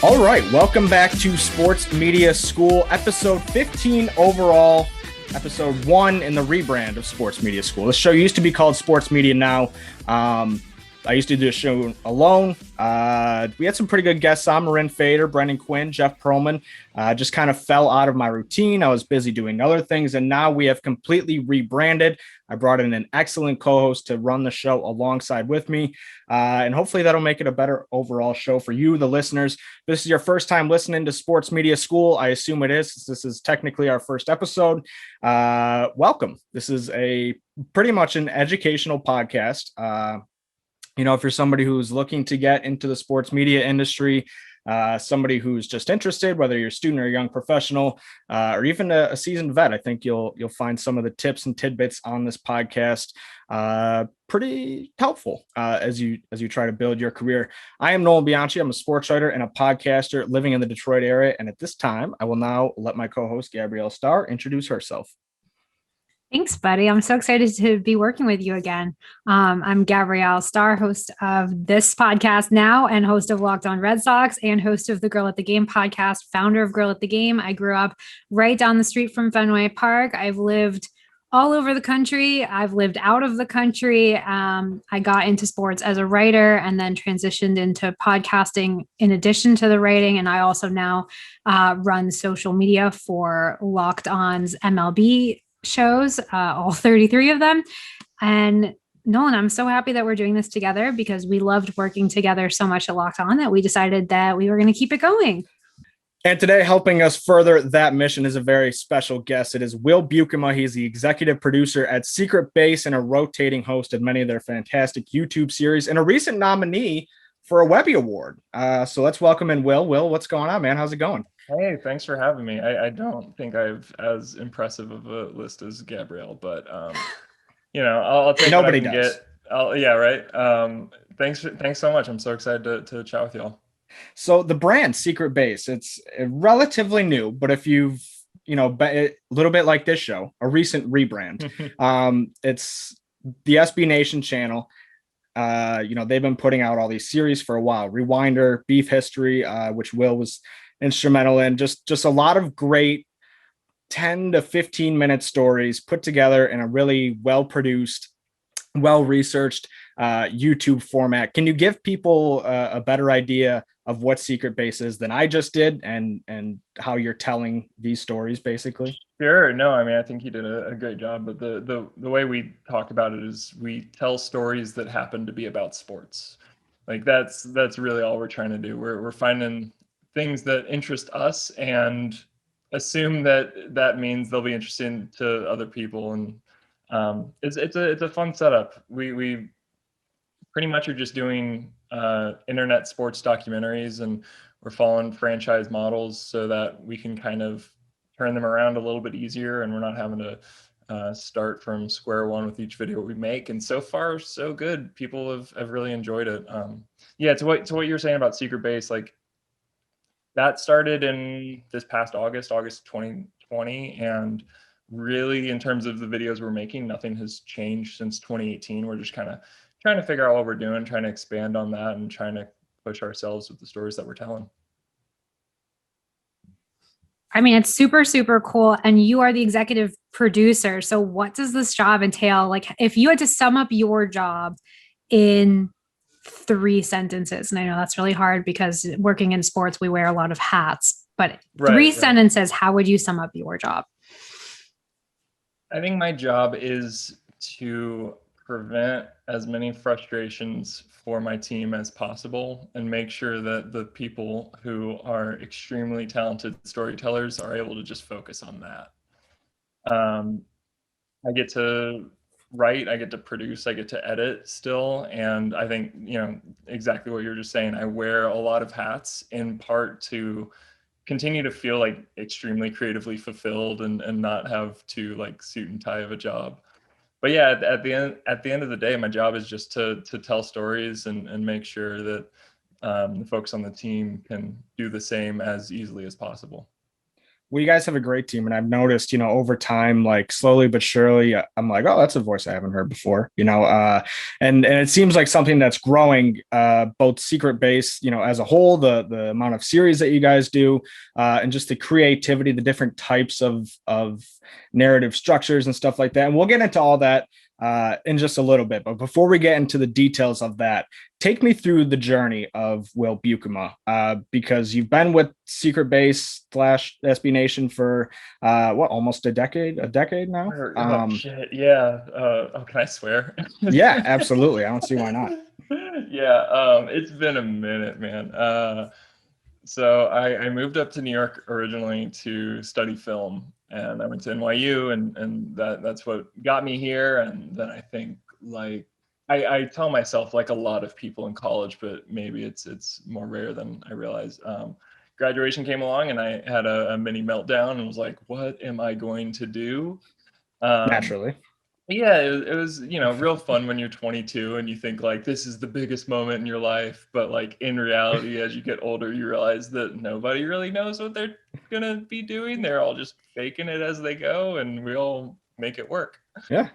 All right, welcome back to Sports Media School, episode 15 overall, episode 1 in the rebrand of Sports Media School. This show used to be called Sports Media Now. I used to do a show alone. We had some pretty good guests on, Marin Fader, Brendan Quinn, Jeff Perlman. Just kind of fell out of my routine. I was busy doing other things, and now we have completely rebranded. I brought in an excellent co-host to run the show alongside with me, and hopefully that'll make it a better overall show for you, the listeners. If this is your first time listening to Sports Media School, I assume it is. This is technically our first episode. Welcome. This is a pretty much an educational podcast. If you're somebody who's looking to get into the sports media industry, somebody who's just interested, whether you're a student or a young professional, or even a seasoned vet, I think you'll find some of the tips and tidbits on this podcast pretty helpful as you try to build your career. I am Nolan Bianchi. I'm a sports writer and a podcaster living in the Detroit area. And at this time, I will now let my co-host Gabrielle Starr introduce herself. Thanks, buddy. I'm so excited to be working with you again. I'm Gabrielle Starr, host of this podcast now and host of Locked On Red Sox and host of the Girl at the Game podcast, founder of Girl at the Game. I grew up right down the street from Fenway Park. I've lived all over the country. I've lived out of the country. I got into sports as a writer and then transitioned into podcasting in addition to the writing. And I also now run social media for Locked On's MLB shows, all 33 of them. And Nolan, I'm so happy that we're doing this together because we loved working together so much at Locked On that we decided that we were going to keep it going. And today, helping us further that mission is a very special guest. It is Will Buikema. He's the executive producer at Secret Base and a rotating host of many of their fantastic YouTube series and a recent nominee for a Webby Award. So let's welcome in Will. Will, what's going on, man? How's it going? Hey, thanks for having me. I don't think I've as impressive of a list as Gabrielle, but I'll take nobody what I can does. get. Yeah, right. Thanks so much. I'm so excited to chat with y'all. So the brand Secret Base, it's relatively new, but if you've a little bit like this show, a recent rebrand, it's the SB Nation channel. They've been putting out all these series for a while. Rewinder, Beef History, which Will was instrumental in, just a lot of great 10 to 15 minute stories put together in a really well-produced, well-researched YouTube format. Can you give people a better idea of what Secret Base is than I just did and how you're telling these stories basically? Sure. No, I mean, I think you did a great job, but the way we talk about it is we tell stories that happen to be about sports. Like that's really all we're trying to do. We're finding things that interest us and assume that means they'll be interesting to other people. And it's a fun setup. We pretty much are just doing internet sports documentaries, and we're following franchise models so that we can kind of turn them around a little bit easier, and we're not having to start from square one with each video we make. And so far, so good. People have really enjoyed it. To what you were saying about Secret Base, like that started in this past August 2020, and really in terms of the videos we're making, nothing has changed since 2018. We're just kind of trying to figure out what we're doing, trying to expand on that, and trying to push ourselves with the stories that we're telling. I mean, it's super, super cool. And you are the executive producer. So what does this job entail? Like if you had to sum up your job in 3 sentences, and I know that's really hard because working in sports, we wear a lot of hats, but three sentences, how would you sum up your job? I think my job is to prevent as many frustrations for my team as possible and make sure that the people who are extremely talented storytellers are able to just focus on that. I get to write, I get to produce, I get to edit still. And I think, exactly what you're just saying, I wear a lot of hats in part to continue to feel like extremely creatively fulfilled and not have to like suit and tie of a job. But yeah, at the end of the day, my job is just to tell stories and make sure that the folks on the team can do the same as easily as possible. Well, you guys have a great team, and I've noticed, over time, like slowly but surely, I'm like, oh, that's a voice I haven't heard before, and it seems like something that's growing, both Secret Base, as a whole, the amount of series that you guys do, and just the creativity, the different types of narrative structures and stuff like that. And we'll get into all that in just a little bit. But before we get into the details of that, take me through the journey of Will Buikema, because you've been with Secret Base / SB Nation for almost a decade now. Oh shit, yeah. Can I swear? Yeah, absolutely. I don't see why not. Yeah, it's been a minute, man. So I moved up to New York originally to study film, and I went to NYU, and that's what got me here. And then I think like I tell myself, like a lot of people in college, but maybe it's more rare than I realize. Graduation came along, and I had a mini meltdown and was like, what am I going to do? Naturally. Yeah, it was, real fun when you're 22 and you think like this is the biggest moment in your life. But like in reality, as you get older, you realize that nobody really knows what they're gonna be doing. They're all just faking it as they go, and we all make it work. Yeah.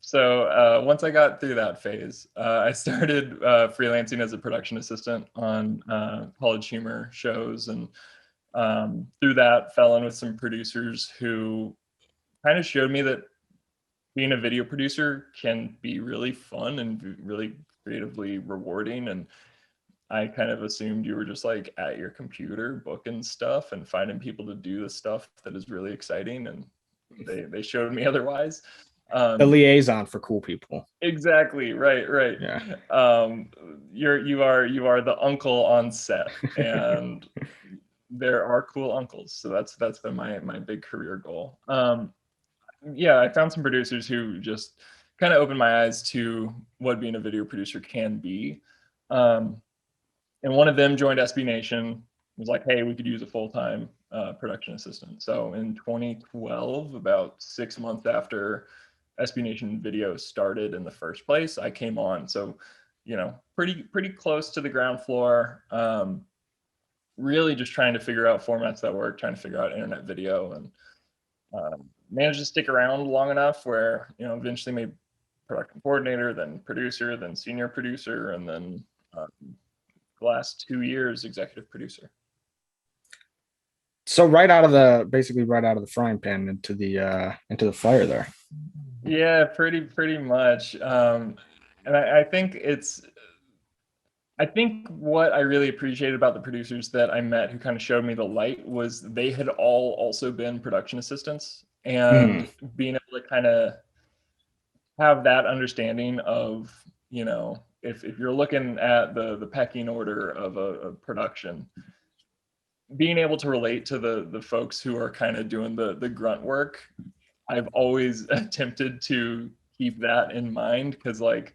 So once I got through that phase, I started freelancing as a production assistant on College Humor shows, and through that fell in with some producers who kind of showed me that being a video producer can be really fun and really creatively rewarding. And I kind of assumed you were just like at your computer booking stuff and finding people to do the stuff that is really exciting. And they showed me otherwise. The liaison for cool people. Exactly. Right. Yeah. You are the uncle on set, and there are cool uncles. So that's been my big career goal. Yeah, I found some producers who just kind of opened my eyes to what being a video producer can be. And one of them joined SB Nation, was like, hey, we could use a full-time production assistant. So in 2012, about 6 months after SB Nation video started in the first place, I came on. So, pretty close to the ground floor, really just trying to figure out formats that work, trying to figure out internet video, and managed to stick around long enough where, eventually made production coordinator, then producer, then senior producer, and then the last 2 years, executive producer. So basically right out of the frying pan into the fire there. Yeah, pretty much. And I think what I really appreciated about the producers that I met who kind of showed me the light was they had all also been production assistants, and being able to kind of have that understanding of, if you're looking at the pecking order of a production, being able to relate to the folks who are kind of doing the grunt work. I've always attempted to keep that in mind, because like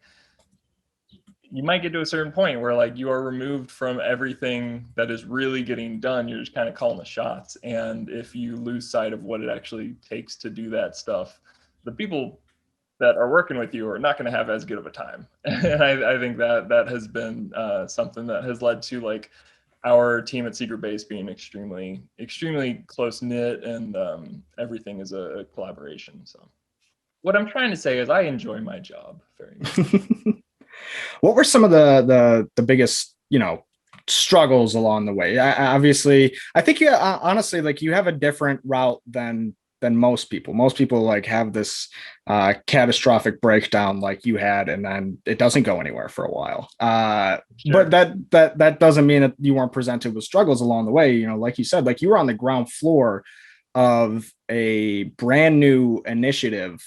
you might get to a certain point where like you are removed from everything that is really getting done. You're just kind of calling the shots. And if you lose sight of what it actually takes to do that stuff, the people that are working with you are not going to have as good of a time. And I think that has been something that has led to like our team at Secret Base being extremely close knit, and everything is a collaboration. So what I'm trying to say is I enjoy my job very much. What were some of the biggest, struggles along the way? Obviously, I think you honestly, like, you have a different route than most people. Most people like have this catastrophic breakdown like you had, and then it doesn't go anywhere for a while. Sure. But that doesn't mean that you weren't presented with struggles along the way. Like you said, like you were on the ground floor of a brand new initiative,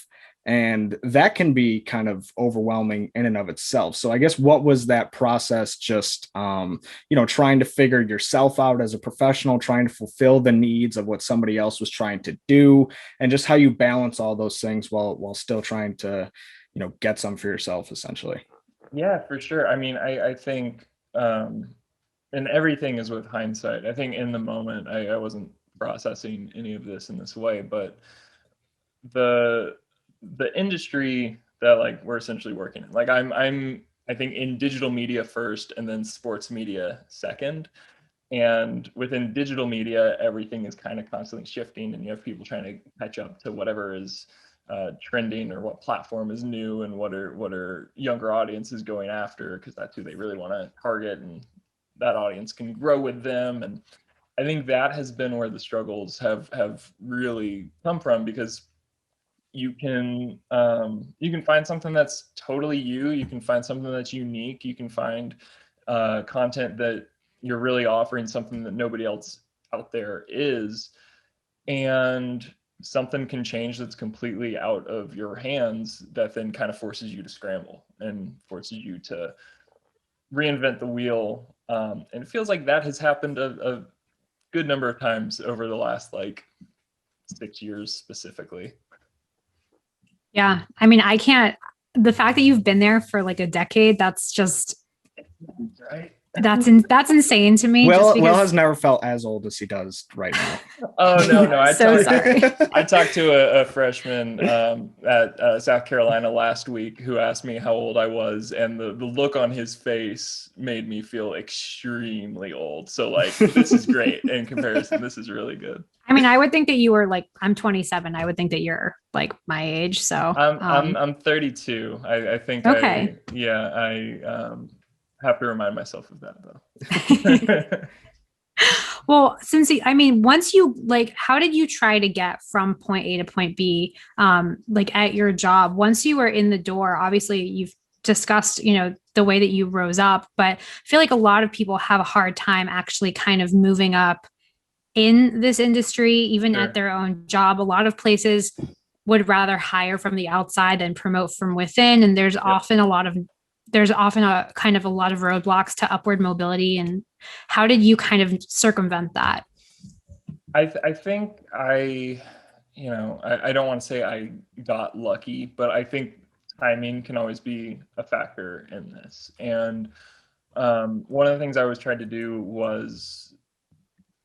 And that can be kind of overwhelming in and of itself. So I guess what was that process just, trying to figure yourself out as a professional, trying to fulfill the needs of what somebody else was trying to do, and just how you balance all those things while still trying to, get some for yourself, essentially. Yeah, for sure. I mean, I think, and everything is with hindsight. I think in the moment, I wasn't processing any of this in this way, but the industry that like we're essentially working in, like I think in digital media first and then sports media second. And within digital media, everything is kind of constantly shifting, and you have people trying to catch up to whatever is trending, or what platform is new, and what are younger audiences going after, because that's who they really want to target, and that audience can grow with them. And I think that has been where the struggles have really come from, because you can find something that's totally you can find something that's unique, you can find content that you're really offering something that nobody else out there is, and something can change that's completely out of your hands, that then kind of forces you to scramble and forces you to reinvent the wheel. And it feels like that has happened a good number of times over the last like 6 years specifically. Yeah. I mean, the fact that you've been there for like a decade, that's just, right. That's insane to me. Will has never felt as old as he does right now. Oh no! Sorry. I talked to a freshman at South Carolina last week who asked me how old I was, and the look on his face made me feel extremely old. So like, this is great in comparison. This is really good. I mean, I would think that you were like, I'm 27. I would think that you're like my age. So I'm 32. I think okay. I have to remind myself of that though. Well, once you like, how did you try to get from point A to point B, like at your job? Once you were in the door, obviously you've discussed, the way that you rose up, but I feel like a lot of people have a hard time actually kind of moving up in this industry, even Sure. at their own job. A lot of places would rather hire from the outside than promote from within. And there's often a kind of a lot of roadblocks to upward mobility. And how did you kind of circumvent that? I think I don't want to say I got lucky, but I think timing can always be a factor in this. And one of the things I always tried to do was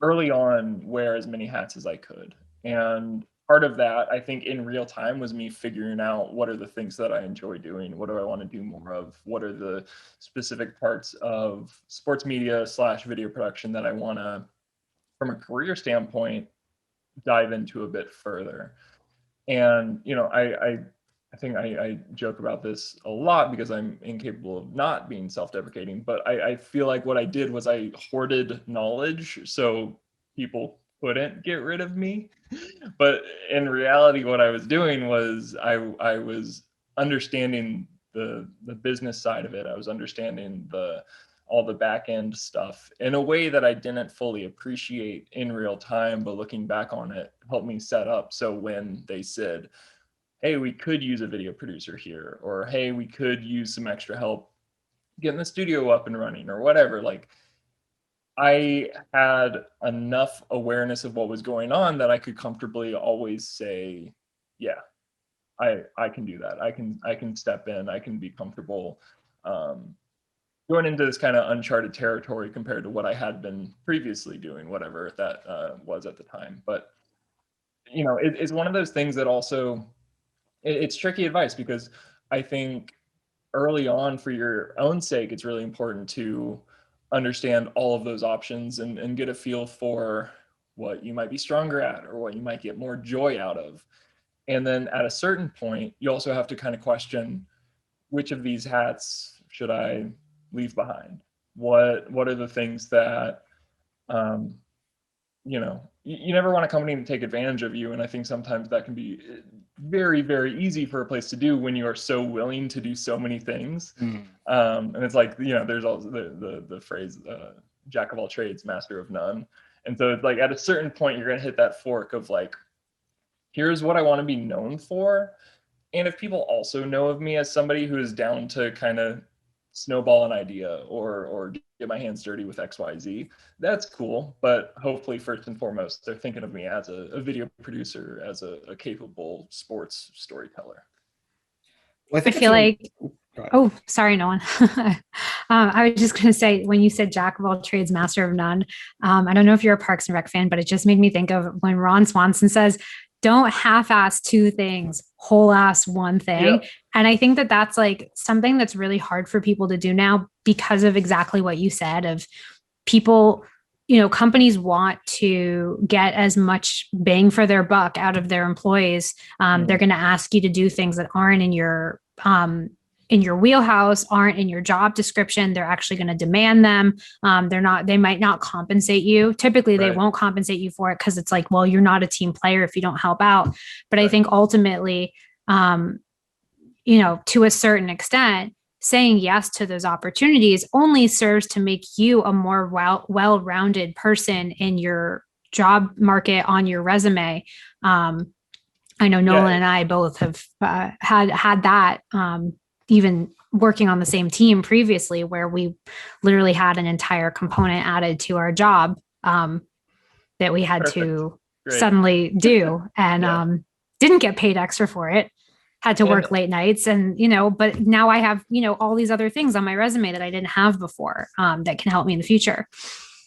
early on wear as many hats as I could. And part of that, I think in real time, was me figuring out what are the things that I enjoy doing, what do I want to do more of, what are the specific parts of sports media / video production that I want to, from a career standpoint, dive into a bit further. And I think I joke about this a lot because I'm incapable of not being self-deprecating, but I feel like what I did was I hoarded knowledge so people couldn't get rid of me. But in reality, what I was doing was I was understanding the business side of it. I was understanding all the back end stuff in a way that I didn't fully appreciate in real time, but looking back on it helped me set up. So when they said, hey, we could use a video producer here, or hey, we could use some extra help getting the studio up and running, or whatever, like I had enough awareness of what was going on that I could comfortably always say, yeah, I can do that. I can step in, I can be comfortable going into this kind of uncharted territory compared to what I had been previously doing, whatever that was at the time. But it's one of those things that also, it's tricky advice, because I think early on, for your own sake, it's really important to understand all of those options and get a feel for what you might be stronger at, or what you might get more joy out of. And then at a certain point, you also have to kind of question, which of these hats should I leave behind? What are the things that you never want a company to take advantage of you. And I think sometimes that can be very, very easy for a place to do when you are so willing to do so many things. And it's like, there's also the phrase, jack of all trades, master of none. And so it's like, at a certain point, you're going to hit that fork of like, here's what I want to be known for. And if people also know of me as somebody who is down to kind of snowball an idea or get my hands dirty with XYZ, that's cool. But hopefully, first and foremost, they're thinking of me as a video producer, as a capable sports storyteller. Well, I I think feel like, go ahead. oh, sorry, Nolan. I was just going to say, when you said jack of all trades, master of none, I don't know if you're a Parks and Rec fan, but it just made me think of when Ron Swanson says, don't half-ass two things, whole-ass one thing. Yeah. And I think that that's like something that's really hard for people to do now because of exactly what you said of people, companies want to get as much bang for their buck out of their employees. They're going to ask you to do things that aren't in your wheelhouse, aren't in your job description. They're actually going to demand them. They might not compensate you. Typically they won't compensate you for it because it's like, well, you're not a team player if you don't help out. But I think ultimately, to a certain extent, saying yes to those opportunities only serves to make you a more well-rounded person in your job market, on your resume. I know Nolan and I both have had that, even working on the same team previously, where we literally had an entire component added to our job that we had to suddenly do, and didn't get paid extra for it. Had to work late nights, and but now I have all these other things on my resume that I didn't have before, that can help me in the future.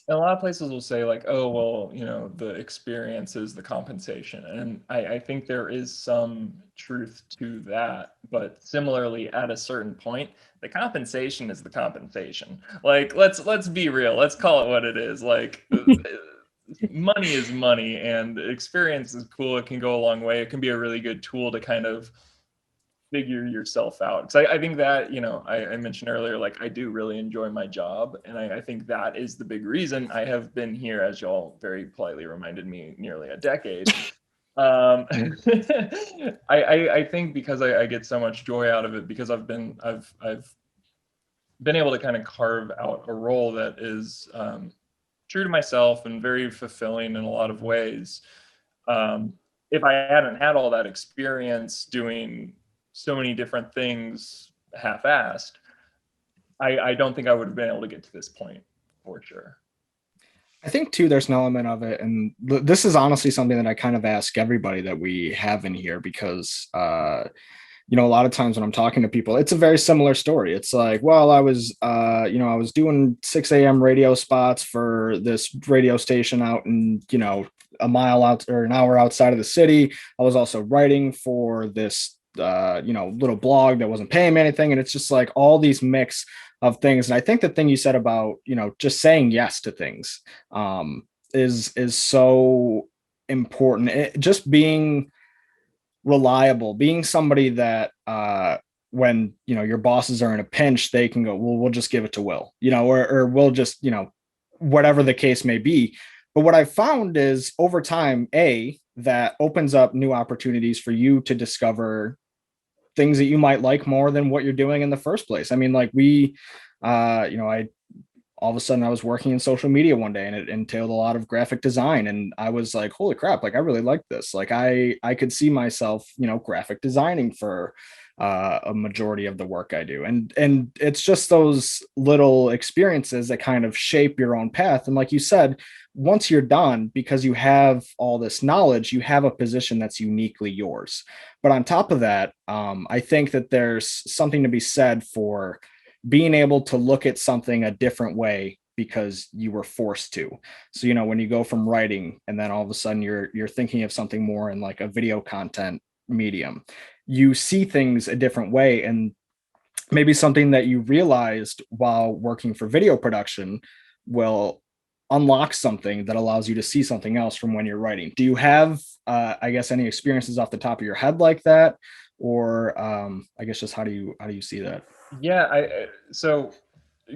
A lot of places will say like, oh, well, the experience is the compensation. And I think there is some truth to that. But similarly, at a certain point, the compensation is the compensation. Like, let's be real. Let's call it what it is. Like, money is money, and experience is cool. It can go a long way. It can be a really good tool to kind of figure yourself out. Because I think that, I mentioned earlier, like I do really enjoy my job. And I think that is the big reason I have been here, as y'all very politely reminded me, nearly a decade. I think because I get so much joy out of it, because I've been able to kind of carve out a role that is true to myself and very fulfilling in a lot of ways. If I hadn't had all that experience doing so many different things half-assed, I don't think I would have been able to get to this point, for sure. I think too, there's an element of it, and this is honestly something that I kind of ask everybody that we have in here, because a lot of times when I'm talking to people, it's a very similar story. It's like, well, I was doing 6 a.m. radio spots for this radio station out in, a mile out or an hour outside of the city. I was also writing for this, little blog that wasn't paying me anything. And it's just like all these mix of things. And I think the thing you said about, just saying yes to things, is so important. Just being reliable, being somebody that when your bosses are in a pinch, they can go, well, we'll just give it to Will, or we'll just, whatever the case may be. But what I've found is over time, that opens up new opportunities for you to discover things that you might like more than what you're doing in the first place. I mean, like I all of a sudden I was working in social media one day, and it entailed a lot of graphic design. And I was like, holy crap, like I really like this. Like I could see myself, graphic designing for a majority of the work I do. And it's just those little experiences that kind of shape your own path. And like you said, once you're done, because you have all this knowledge, you have a position that's uniquely yours. But on top of that, I think that there's something to be said for being able to look at something a different way because you were forced to. So, when you go from writing and then all of a sudden you're thinking of something more in like a video content medium, you see things a different way. And maybe something that you realized while working for video production will unlock something that allows you to see something else from when you're writing. Do you have, I guess, any experiences off the top of your head like that? Or I guess just how do you see that? Yeah, so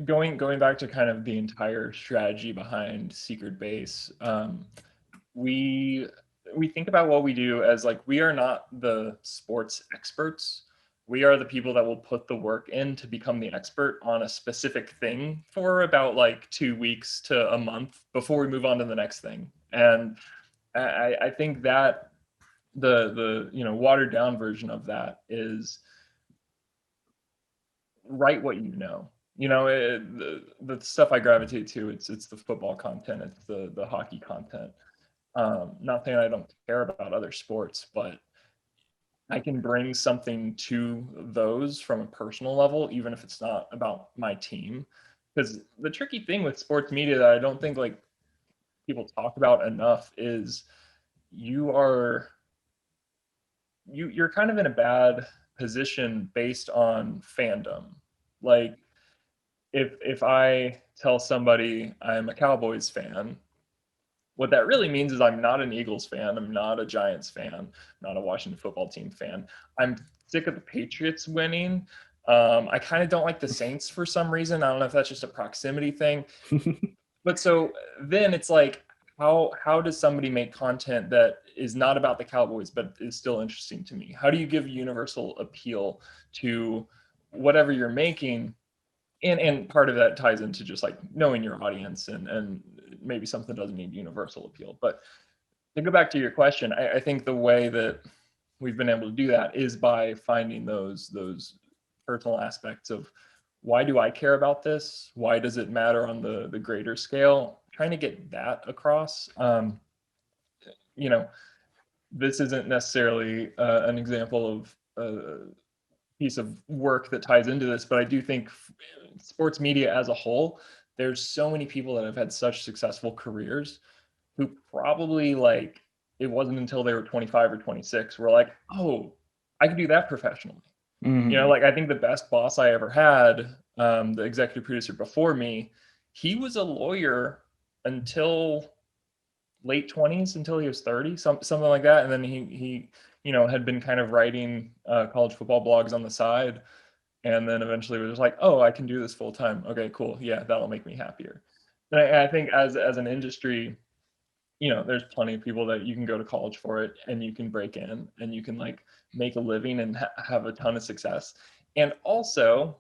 going back to kind of the entire strategy behind Secret Base, we think about what we do as like, we are not the sports experts. We are the people that will put the work in to become the expert on a specific thing for about like 2 weeks to a month before we move on to the next thing. And I think that the watered down version of that is write what you know. The stuff I gravitate to, it's the football content, it's the hockey content. Not saying I don't care about other sports, but I can bring something to those from a personal level, even if it's not about my team. Because the tricky thing with sports media that I don't think like people talk about enough is you're kind of in a bad position based on fandom. Like if I tell somebody I'm a Cowboys fan, what that really means is I'm not an Eagles fan. I'm not a Giants fan. I'm not a Washington football team fan. I'm sick of the Patriots winning. I kind of don't like the Saints for some reason. I don't know if that's just a proximity thing. But so then it's like, how does somebody make content that is not about the Cowboys but is still interesting to me? How do you give universal appeal to whatever you're making? And part of that ties into just like knowing your audience and maybe something doesn't need universal appeal. But to go back to your question, I think the way that we've been able to do that is by finding those personal aspects of why do I care about this? Why does it matter on the greater scale? Trying to get that across. This isn't necessarily an example of piece of work that ties into this, but I do think sports media as a whole, there's so many people that have had such successful careers who probably like it wasn't until they were 25 or 26 were like, oh, I could do that professionally. Mm-hmm. Like I think the best boss I ever had, the executive producer before me, he was a lawyer until late 20s, until he was 30, something like that. And then he had been kind of writing college football blogs on the side. And then eventually was like, oh, I can do this full time. Okay, cool. Yeah, that'll make me happier. And I think as an industry, there's plenty of people that you can go to college for it and you can break in and you can like make a living and have a ton of success. And also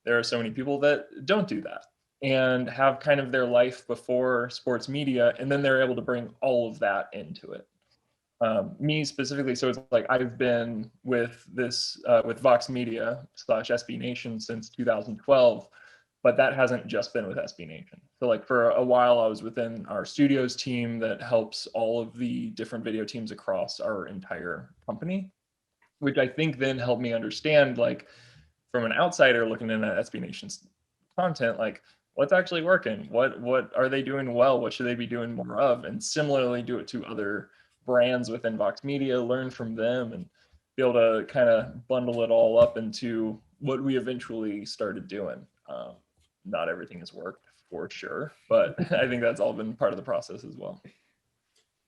there are so many people that don't do that and have kind of their life before sports media. And then they're able to bring all of that into it. Me specifically, so it's like I've been with this with Vox Media / SB Nation since 2012, but that hasn't just been with SB Nation. So like for a while I was within our studios team that helps all of the different video teams across our entire company, which I think then helped me understand, like from an outsider looking in at SB Nation's content, like what's actually working, what are they doing well, what should they be doing more of, and similarly do it to other brands within Vox Media, learn from them, and be able to kind of bundle it all up into what we eventually started doing. Not everything has worked for sure, but I think that's all been part of the process as well.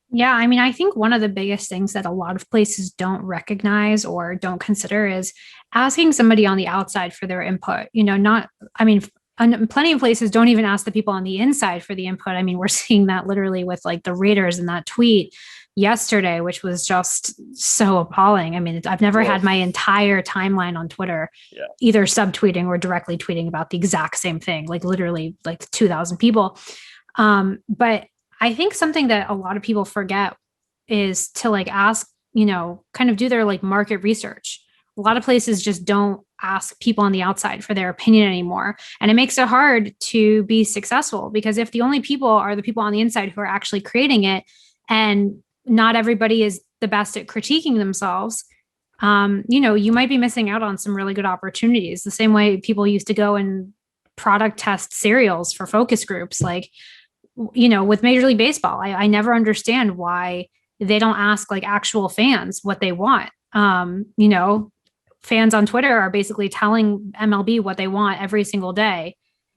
Yeah, I mean, I think one of the biggest things that a lot of places don't recognize or don't consider is asking somebody on the outside for their input. Plenty of places don't even ask the people on the inside for the input. I mean, we're seeing that literally with like the Raiders and that tweet yesterday, which was just so appalling. I mean, I've never had my entire timeline on Twitter either subtweeting or directly tweeting about the exact same thing, like literally like 2,000 people. But I think something that a lot of people forget is to like ask, kind of do their like market research. A lot of places just don't ask people on the outside for their opinion anymore. And it makes it hard to be successful because if the only people are the people on the inside who are actually creating it, and not everybody is the best at critiquing themselves, you might be missing out on some really good opportunities. The same way people used to go and product test cereals for focus groups, like, with Major League Baseball, I never understand why they don't ask like actual fans what they want. Fans on Twitter are basically telling MLB what they want every single day.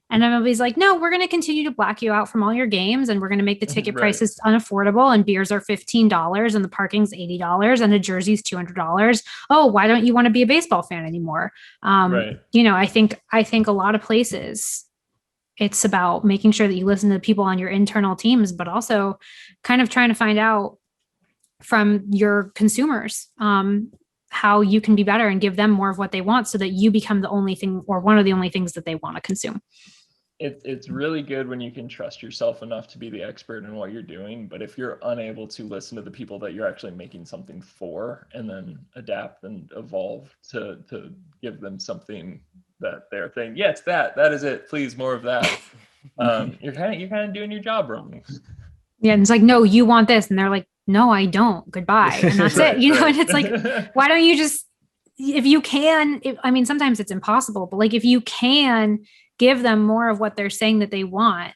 And MLB's like, no, we're going to continue to black you out from all your games. And we're going to make the ticket prices unaffordable. And beers are $15 and the parking's $80 and a jersey's $200. Oh, why don't you want to be a baseball fan anymore? I think a lot of places, it's about making sure that you listen to the people on your internal teams, but also kind of trying to find out from your consumers, how you can be better and give them more of what they want so that you become the only thing or one of the only things that they want to consume. It's really good when you can trust yourself enough to be the expert in what you're doing. But if you're unable to listen to the people that you're actually making something for, and then adapt and evolve to give them something that they're saying, yes, that is it, please, more of that. You're kind of doing your job wrong. Yeah, and it's like, no, you want this, and they're like, no, I don't. Goodbye, and that's Right, it. You know, right. and it's like, why don't you just, if you can, I mean, sometimes it's impossible, but like if you can give them more of what they're saying that they want,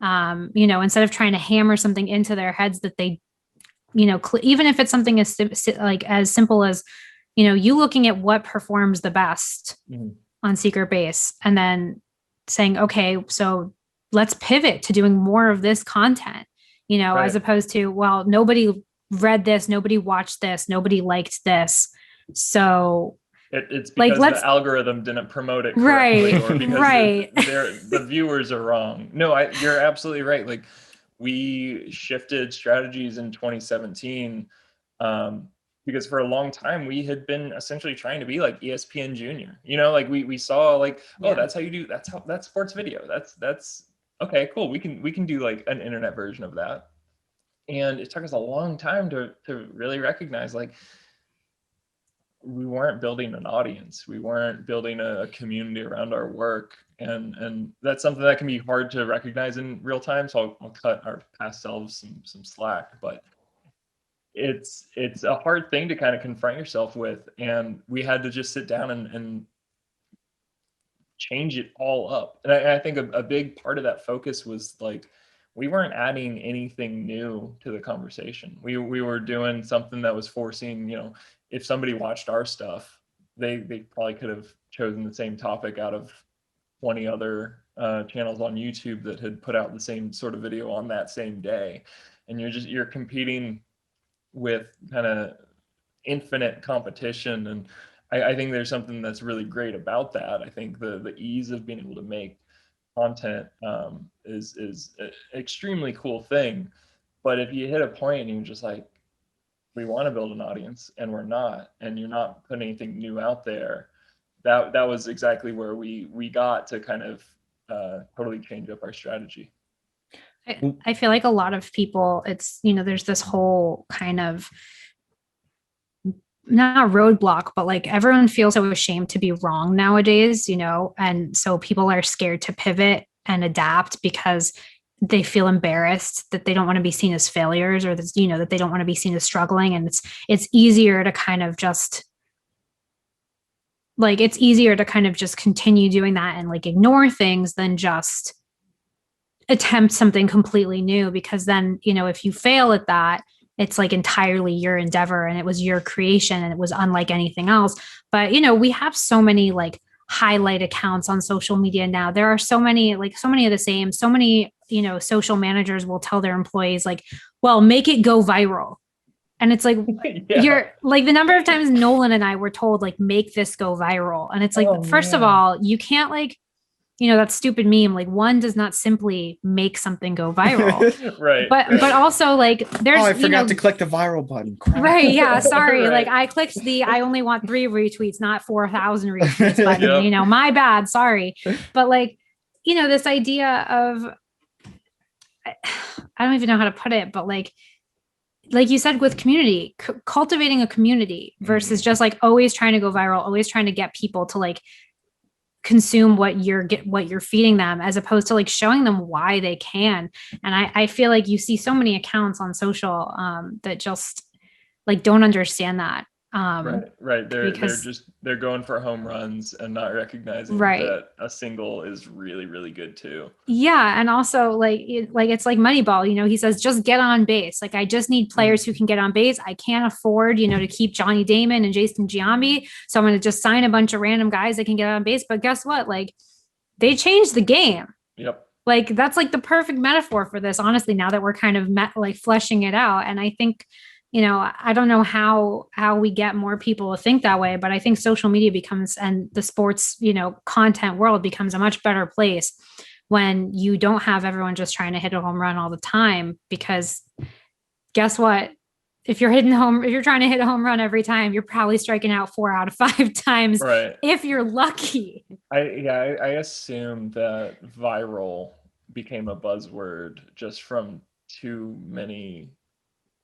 you know, instead of trying to hammer something into their heads that they, you know, even if it's something as like as simple as, you know, you looking at what performs the best on Secret Base, and then saying, okay, so let's pivot to doing more of this content, you know, Right. as opposed to, well, nobody read this, nobody watched this, nobody liked this. So it's because like, the algorithm didn't promote it correctly, right, or because right. the viewers are wrong. No, you're absolutely right. Like, we shifted strategies in 2017 because for a long time we had been essentially trying to be like ESPN Junior. You know, like we saw like, oh, that's how you do, that's sports video. That's okay, cool. We can do like an internet version of that. And it took us a long time to really recognize, like, we weren't building an audience. We weren't building a community around our work. And that's something that can be hard to recognize in real time. So I'll cut our past selves some slack, but it's a hard thing to kind of confront yourself with. And we had to just sit down and change it all up. And I think a big part of that focus was like, we weren't adding anything new to the conversation. We were doing something that was forcing, you know, if somebody watched our stuff, they probably could have chosen the same topic out of 20 other channels on YouTube that had put out the same sort of video on that same day. And you're competing with kind of infinite competition. And I think there's something that's really great about that. I think the ease of being able to make content is an extremely cool thing. But if you hit a point and you're just like, we want to build an audience and we're not, and you're not putting anything new out there, that was exactly where we got to kind of totally change up our strategy. I feel like a lot of people, it's, you know, there's this whole kind of, not roadblock, but like everyone feels so ashamed to be wrong nowadays, you know, and so people are scared to pivot and adapt because they feel embarrassed that they don't want to be seen as failures, or that, you know, that they don't want to be seen as struggling. And it's easier to kind of just continue doing that and like ignore things than just attempt something completely new, because then, you know, if you fail at that, it's like entirely your endeavor and it was your creation and it was unlike anything else. But, you know, we have so many like highlight accounts on social media now. There are so many of the same, so many, you know, social managers will tell their employees like, well, make it go viral. And it's like, yeah. You're like, the number of times Nolan and I were told like, make this go viral. And it's like, first of all, you can't like, you know, that stupid meme, like one does not simply make something go viral. Right. But also like there's, I forgot to click the viral button. Crap. Right. Yeah. Sorry. Right. Like I clicked I only want 3 retweets, not 4,000 retweets button, yep. You know, my bad. Sorry. But like, you know, this idea of, I don't even know how to put it, but like you said, with community, cultivating a community versus just like always trying to go viral, always trying to get people to like consume what you're feeding them, as opposed to like showing them why they can. And I feel like you see so many accounts on social that just like don't understand that. Right. They're going for home runs and not recognizing that a single is really, really good too. Yeah. And also like it's like Moneyball, you know, he says, just get on base. Like, I just need players who can get on base. I can't afford, you know, to keep Johnny Damon and Jason Giambi. So I'm going to just sign a bunch of random guys that can get on base. But guess what? Like, they changed the game. Yep. Like, that's like the perfect metaphor for this, honestly, now that we're kind of fleshing it out. And I think, you know, I don't know how we get more people to think that way, but I think social media becomes, and the sports, you know, content world becomes a much better place when you don't have everyone just trying to hit a home run all the time, because guess what? if you're trying to hit a home run every time, you're probably striking out 4 out of 5 times, right? If you're lucky. I assume that viral became a buzzword just from too many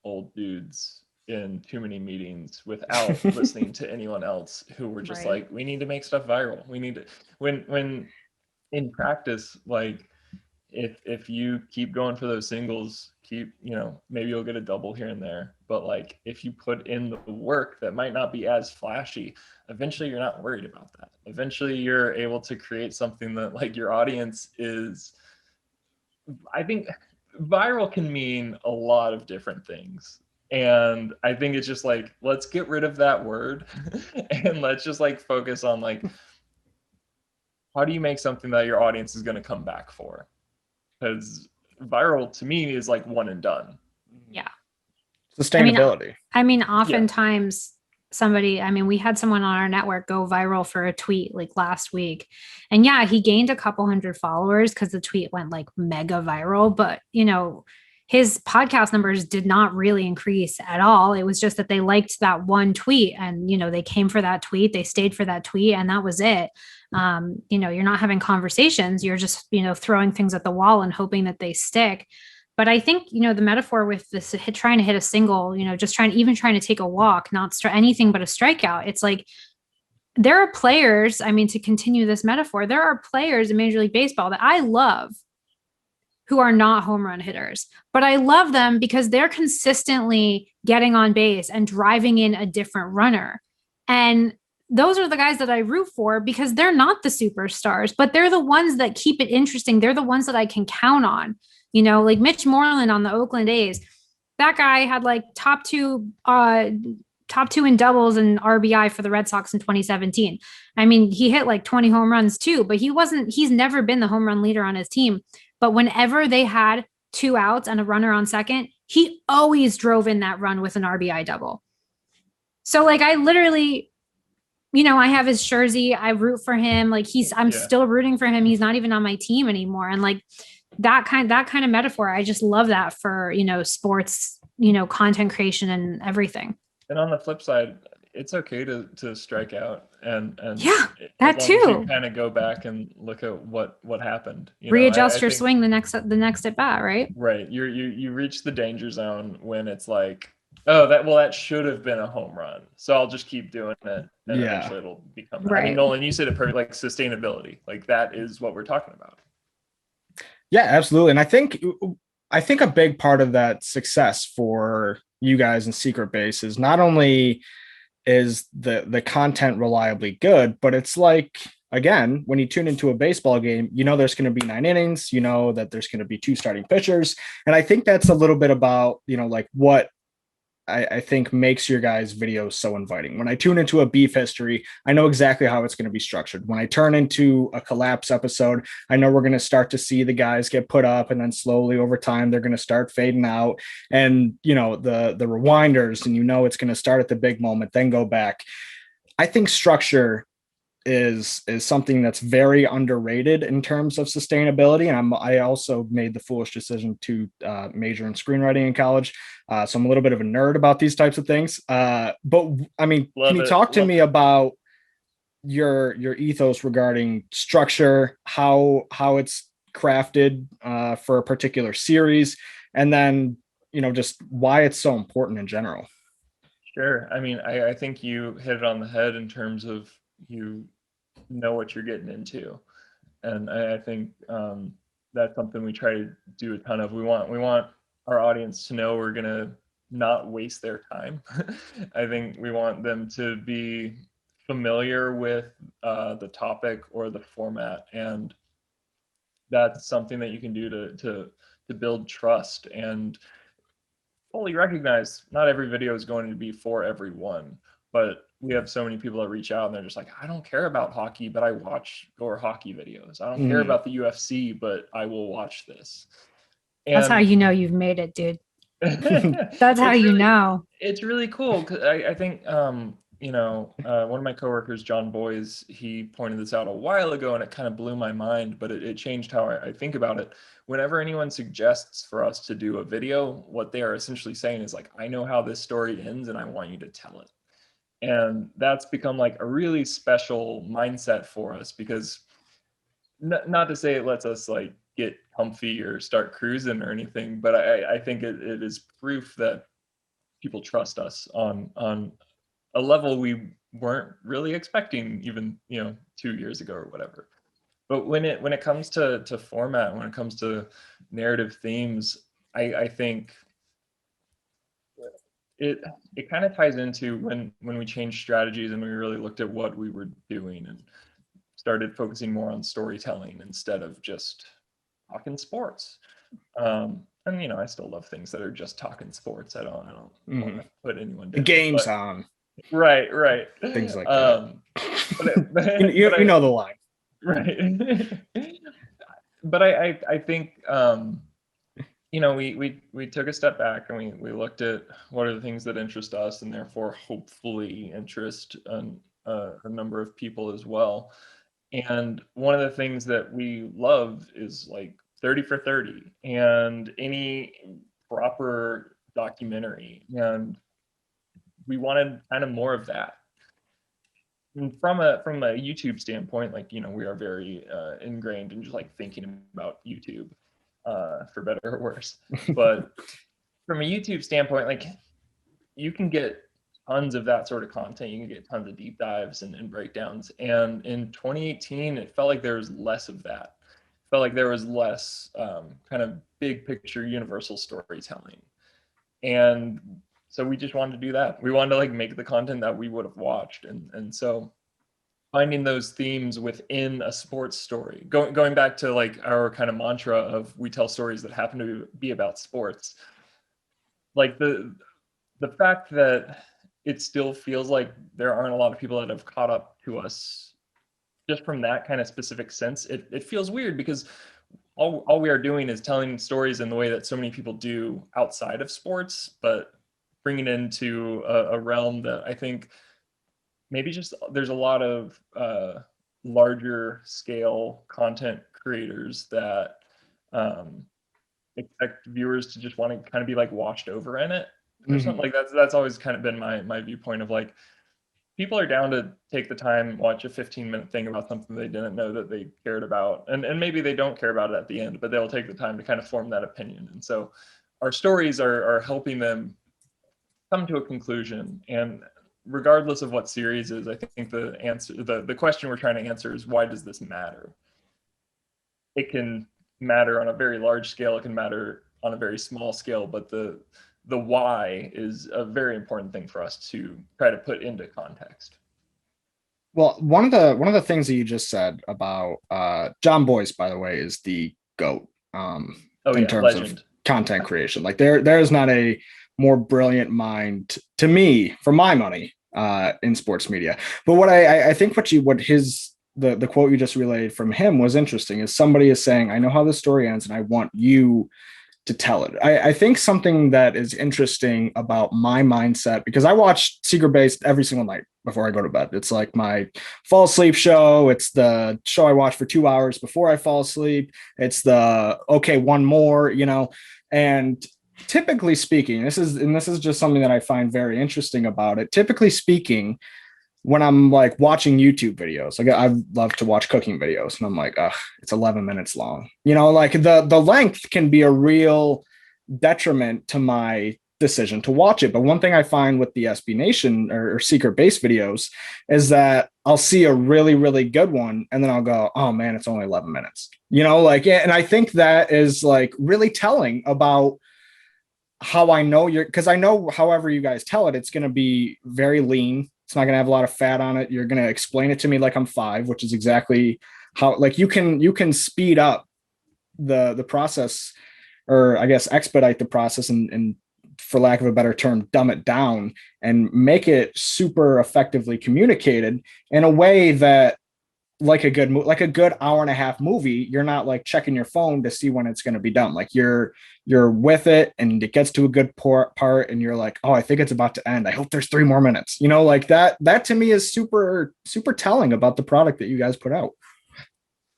old dudes in too many meetings without listening to anyone else who were just Right. like, we need to make stuff viral. We need to, when in practice, like if you keep going for those singles, maybe you'll get a double here and there. But like if you put in the work that might not be as flashy, eventually you're not worried about that. Eventually you're able to create something that like your audience is. I think viral can mean a lot of different things. And I think it's just like, let's get rid of that word and let's just like focus on like, how do you make something that your audience is going to come back for? Because viral to me is like one and done. Yeah. Sustainability. I mean, oftentimes we had someone on our network go viral for a tweet like last week. And yeah, he gained a couple hundred followers because the tweet went like mega viral. But, his podcast numbers did not really increase at all. It was just that they liked that one tweet and, they came for that tweet. They stayed for that tweet and that was it. You're not having conversations. You're just, throwing things at the wall and hoping that they stick. But I think, the metaphor with this trying to hit a single, just trying to take a walk, not anything but a strikeout. It's like there are players, to continue this metaphor, there are players in Major League Baseball that I love who are not home run hitters, but I love them because they're consistently getting on base and driving in a different runner. And those are the guys that I root for because they're not the superstars, but they're the ones that keep it interesting. They're the ones that I can count on. Like Mitch Moreland on the Oakland A's, that guy had like top two in doubles and RBI for the Red Sox in 2017. He hit like 20 home runs too, but he's never been the home run leader on his team. But whenever they had 2 outs and a runner on second, he always drove in that run with an RBI double. So like I literally, I have his jersey. I root for him. Like I'm still rooting for him. He's not even on my team anymore. And like that kind of metaphor, I just love that for, sports, content creation and everything. And on the flip side, it's okay to strike out and that too. You kind of go back and look at what happened. Readjust your swing the next at bat, right? Right. You reach the danger zone when it's like, oh, that should have been a home run. So I'll just keep doing it, and eventually it'll become. Right. Nolan, you said it perfect. Like sustainability, like that is what we're talking about. Yeah, absolutely. And I think a big part of that success for you guys in Secret Base is not only is the content reliably good, but it's like, again, when you tune into a baseball game, there's going to be 9 innings, that there's going to be 2 starting pitchers. And I think that's a little bit about, like what I think makes your guys' videos so inviting. When I tune into a beef history, I know exactly how it's going to be structured. When I turn into a collapse episode, I know we're going to start to see the guys get put up and then slowly over time, they're going to start fading out. And, the rewinders, and it's going to start at the big moment, then go back. I think structure is something that's very underrated in terms of sustainability. And I also made the foolish decision to major in screenwriting in college. So I'm a little bit of a nerd about these types of things. But can you talk to me about your ethos regarding structure, how it's crafted for a particular series, and then, just why it's so important in general? Sure. I think you hit it on the head in terms of you know what you're getting into, and I think that's something we try to do a ton of. We want our audience to know we're gonna not waste their time. I think we want them to be familiar with the topic or the format, and that's something that you can do to build trust and fully recognize not every video is going to be for everyone. But we have so many people that reach out and they're just like, I don't care about hockey, but I watch your hockey videos. I don't care about the UFC, but I will watch this. And that's how you've made it, dude. That's how really, know. It's really cool because I think one of my coworkers, John Boys, he pointed this out a while ago, and it kind of blew my mind, but it changed how I think about it. Whenever anyone suggests for us to do a video, what they are essentially saying is like, I know how this story ends and I want you to tell it. And that's become like a really special mindset for us, because not to say it lets us like get comfy or start cruising or anything, but I think it is proof that people trust us on a level we weren't really expecting even 2 years ago or whatever. But when it comes to format, when it comes to narrative themes, I think it kind of ties into when we changed strategies and we really looked at what we were doing and started focusing more on storytelling instead of just talking sports. And I still love things that are just talking sports. I don't want to put anyone down. Games on. Right. Things like that. But you know the line. Right. But I think we took a step back and we looked at what are the things that interest us and therefore hopefully interest a number of people as well. And one of the things that we love is like 30 for 30 and any proper documentary. And we wanted kind of more of that. And from a YouTube standpoint, like, we are very ingrained in just like thinking about YouTube, for better or worse. But from a YouTube standpoint, like, you can get tons of that sort of content. You can get tons of deep dives and breakdowns. And in 2018, it felt like there was less of that. It felt like there was less kind of big picture universal storytelling. And so we just wanted to do that. We wanted to like make the content that we would have watched. And so finding those themes within a sports story, going back to like our kind of mantra of we tell stories that happen to be about sports. Like the fact that it still feels like there aren't a lot of people that have caught up to us just from that kind of specific sense, it feels weird, because all we are doing is telling stories in the way that so many people do outside of sports, but bringing it into a realm that I think maybe just there's a lot of larger scale content creators that expect viewers to just want to kind of be like washed over in it or something. Like that's always kind of been my viewpoint of like, people are down to take the time, watch a 15-minute thing about something they didn't know that they cared about. And maybe they don't care about it at the end, but they'll take the time to kind of form that opinion. And so our stories are helping them come to a conclusion. And regardless of what series is, I think the question we're trying to answer is, why does this matter? It can matter on a very large scale. It can matter on a very small scale, but the why is a very important thing for us to try to put into context. Well, one of the things that you just said about John Boyce, by the way, is the GOAT in terms legend. of content creation. Like there is not a more brilliant mind to me, for my money, in sports media. But what I think the quote you just relayed from him was interesting, is somebody is saying, I know how the story ends and I want you to tell it. I think something that is interesting about my mindset, because I watch Secret Base every single night before I go to bed. It's like my fall asleep show. It's the show I watch for 2 hours before I fall asleep. It's the, okay, one more, and typically speaking, this is just something that I find very interesting about it. Typically speaking, when I'm like watching YouTube videos, like I love to watch cooking videos, and I'm like, it's 11 minutes long. Like the length can be a real detriment to my decision to watch it. But one thing I find with the SB Nation or Secret Base videos is that I'll see a really, really good one, and then I'll go, oh man, it's only 11 minutes. And I think that is like really telling about how I know because I know however you guys tell it, it's going to be very lean. It's not going to have a lot of fat on it. You're going to explain it to me like I'm 5, which is exactly how, like, you can speed up the process, or I guess expedite the process, and for lack of a better term, dumb it down and make it super effectively communicated in a way that like a good hour and a half movie, you're not like checking your phone to see when it's going to be done. Like you're with it and it gets to a good part and you're like, oh, I think it's about to end. I hope there's 3 more minutes. Like that to me is super, super telling about the product that you guys put out.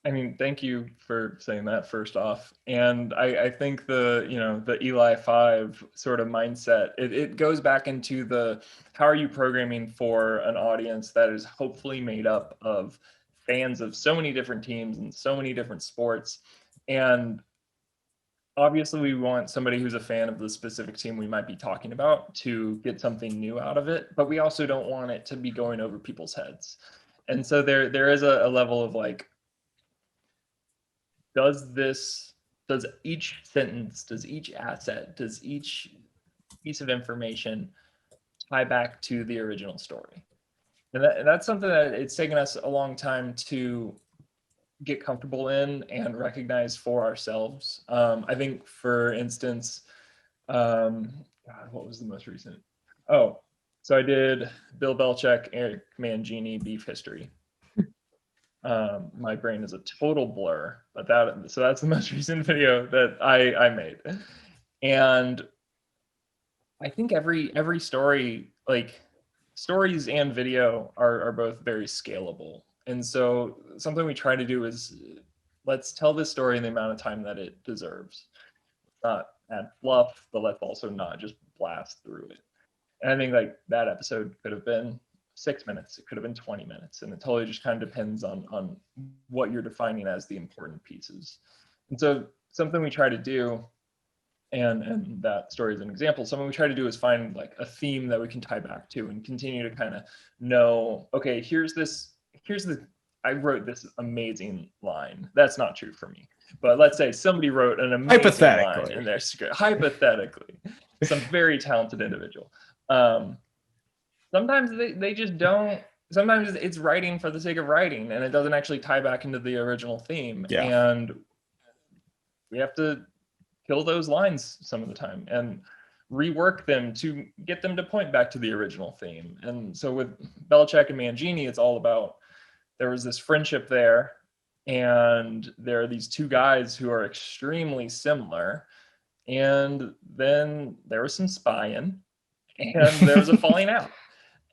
I mean, thank you for saying that first off. And I think the Eli 5 sort of mindset, it goes back into how are you programming for an audience that is hopefully made up of fans of so many different teams and so many different sports. And obviously we want somebody who's a fan of the specific team we might be talking about to get something new out of it, but we also don't want it to be going over people's heads. And so there is a level of like, does each sentence, does each asset, does each piece of information tie back to the original story? And that's something that it's taken us a long time to get comfortable in and recognize for ourselves. I think, for instance, God, what was the most recent? Oh, so I did Bill Belichick, Eric Mangini beef history. My brain is a total blur, but that's the most recent video that I made. And I think every story, like stories and video are both very scalable. And so something we try to do is let's tell this story in the amount of time that it deserves. Not add fluff, but let's also not just blast through it. And I think like that episode could have been 6 minutes, it could have been 20 minutes, and it totally just kind of depends on what you're defining as the important pieces. And so something we try to do, and that story is an example, something we try to do is find like a theme that we can tie back to and continue to kind of know, okay, I wrote this amazing line. That's not true for me, but let's say somebody wrote an amazing line in their script, hypothetically, some very talented individual. Sometimes they just don't. Sometimes it's writing for the sake of writing, and it doesn't actually tie back into the original theme. Yeah. And we have to kill those lines some of the time and rework them to get them to point back to the original theme. And so with Belichick and Mangini, it's all about, there was this friendship there, and there are these two guys who are extremely similar, and then there was some spying, and there was a falling out.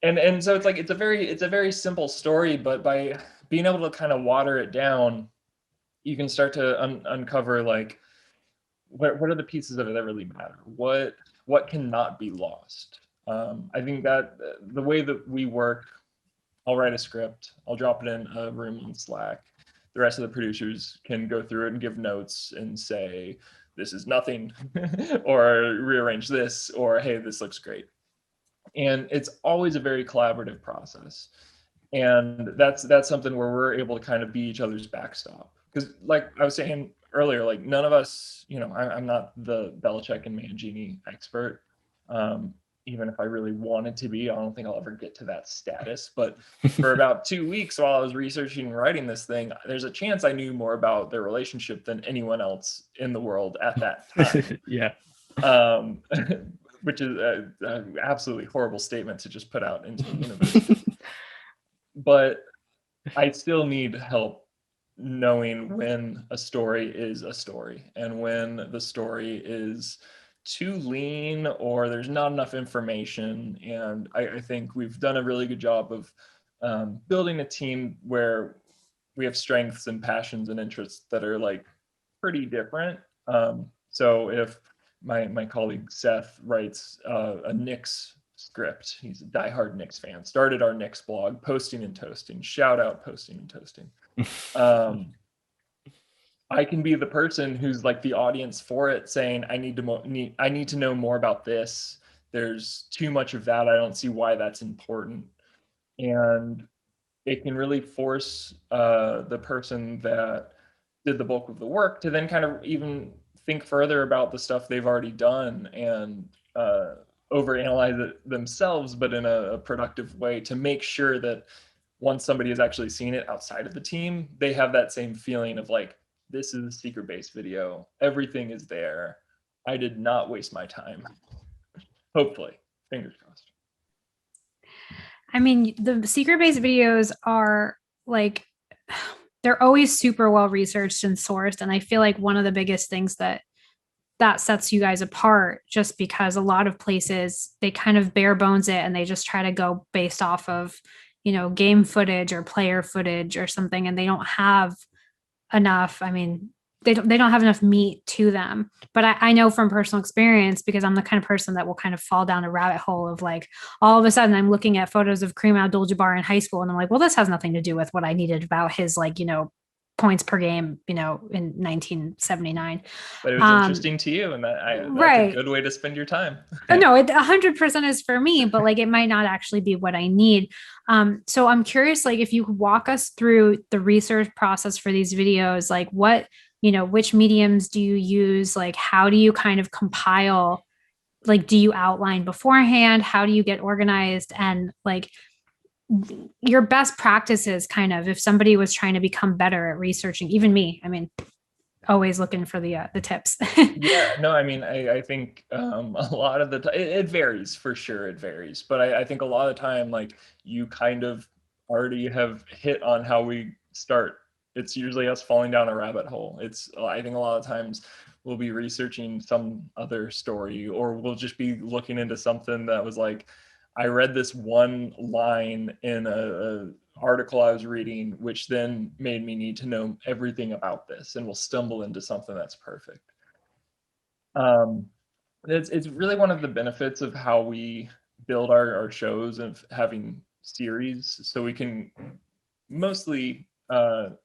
And so it's like it's a very simple story, but by being able to kind of water it down, you can start to uncover like what are the pieces of it that really matter? What cannot be lost? I think that the way that we work, I'll write a script, I'll drop it in a room on Slack. The rest of the producers can go through it and give notes and say, this is nothing, or rearrange this, or hey, this looks great. And it's always a very collaborative process. And that's something where we're able to kind of be each other's backstop. Because like I was saying earlier, like none of us, I'm not the Belichick and Mangini expert. Even if I really wanted to be, I don't think I'll ever get to that status. But for about 2 weeks while I was researching and writing this thing, there's a chance I knew more about their relationship than anyone else in the world at that time. Yeah. Which is an absolutely horrible statement to just put out into the universe. But I still need help knowing when a story is a story and when the story is too lean or there's not enough information. And I think we've done a really good job of building a team where we have strengths and passions and interests that are like pretty different. So if my colleague Seth writes a Knicks script, he's a diehard Knicks fan, started our Knicks blog, Posting and Toasting, shout out Posting and Toasting. I can be the person who's like the audience for it, saying I need to know more about this. There's too much of that. I don't see why that's important. And it can really force the person that did the bulk of the work to then kind of even think further about the stuff they've already done and overanalyze it themselves, but in a productive way, to make sure that once somebody has actually seen it outside of the team, they have that same feeling of like, this is a secret-based video. Everything is there. I did not waste my time. Hopefully, fingers crossed. I mean, the secret-based videos are like they're always super well researched and sourced. And I feel like one of the biggest things that sets you guys apart, just because a lot of places they kind of bare bones it and they just try to go based off of, game footage or player footage or something, and they don't have enough. I mean, they don't have enough meat to them. But I know from personal experience, because I'm the kind of person that will kind of fall down a rabbit hole of like, all of a sudden I'm looking at photos of Kareem Abdul-Jabbar in high school and I'm like, well, this has nothing to do with what I needed about his, like, points per game, in 1979. But it was interesting to you, and that's a Right. good way to spend your time. No, it 100% is for me, but like it might not actually be what I need. So I'm curious, like if you could walk us through the research process for these videos, like which mediums do you use? Like how do you kind of compile? Like, do you outline beforehand? How do you get organized? And like your best practices, kind of, if somebody was trying to become better at researching, even me, I mean, always looking for the tips. Yeah, no, I mean, I think a lot of the time it varies, for sure. It varies, but I think a lot of the time, like, you kind of already have hit on how we start. It's usually us falling down a rabbit hole. I think a lot of times we'll be researching some other story, or we'll just be looking into something that was like, I read this one line in a article I was reading, which then made me need to know everything about this, and we'll stumble into something that's perfect. It's really one of the benefits of how we build our shows, of having series, so we can mostly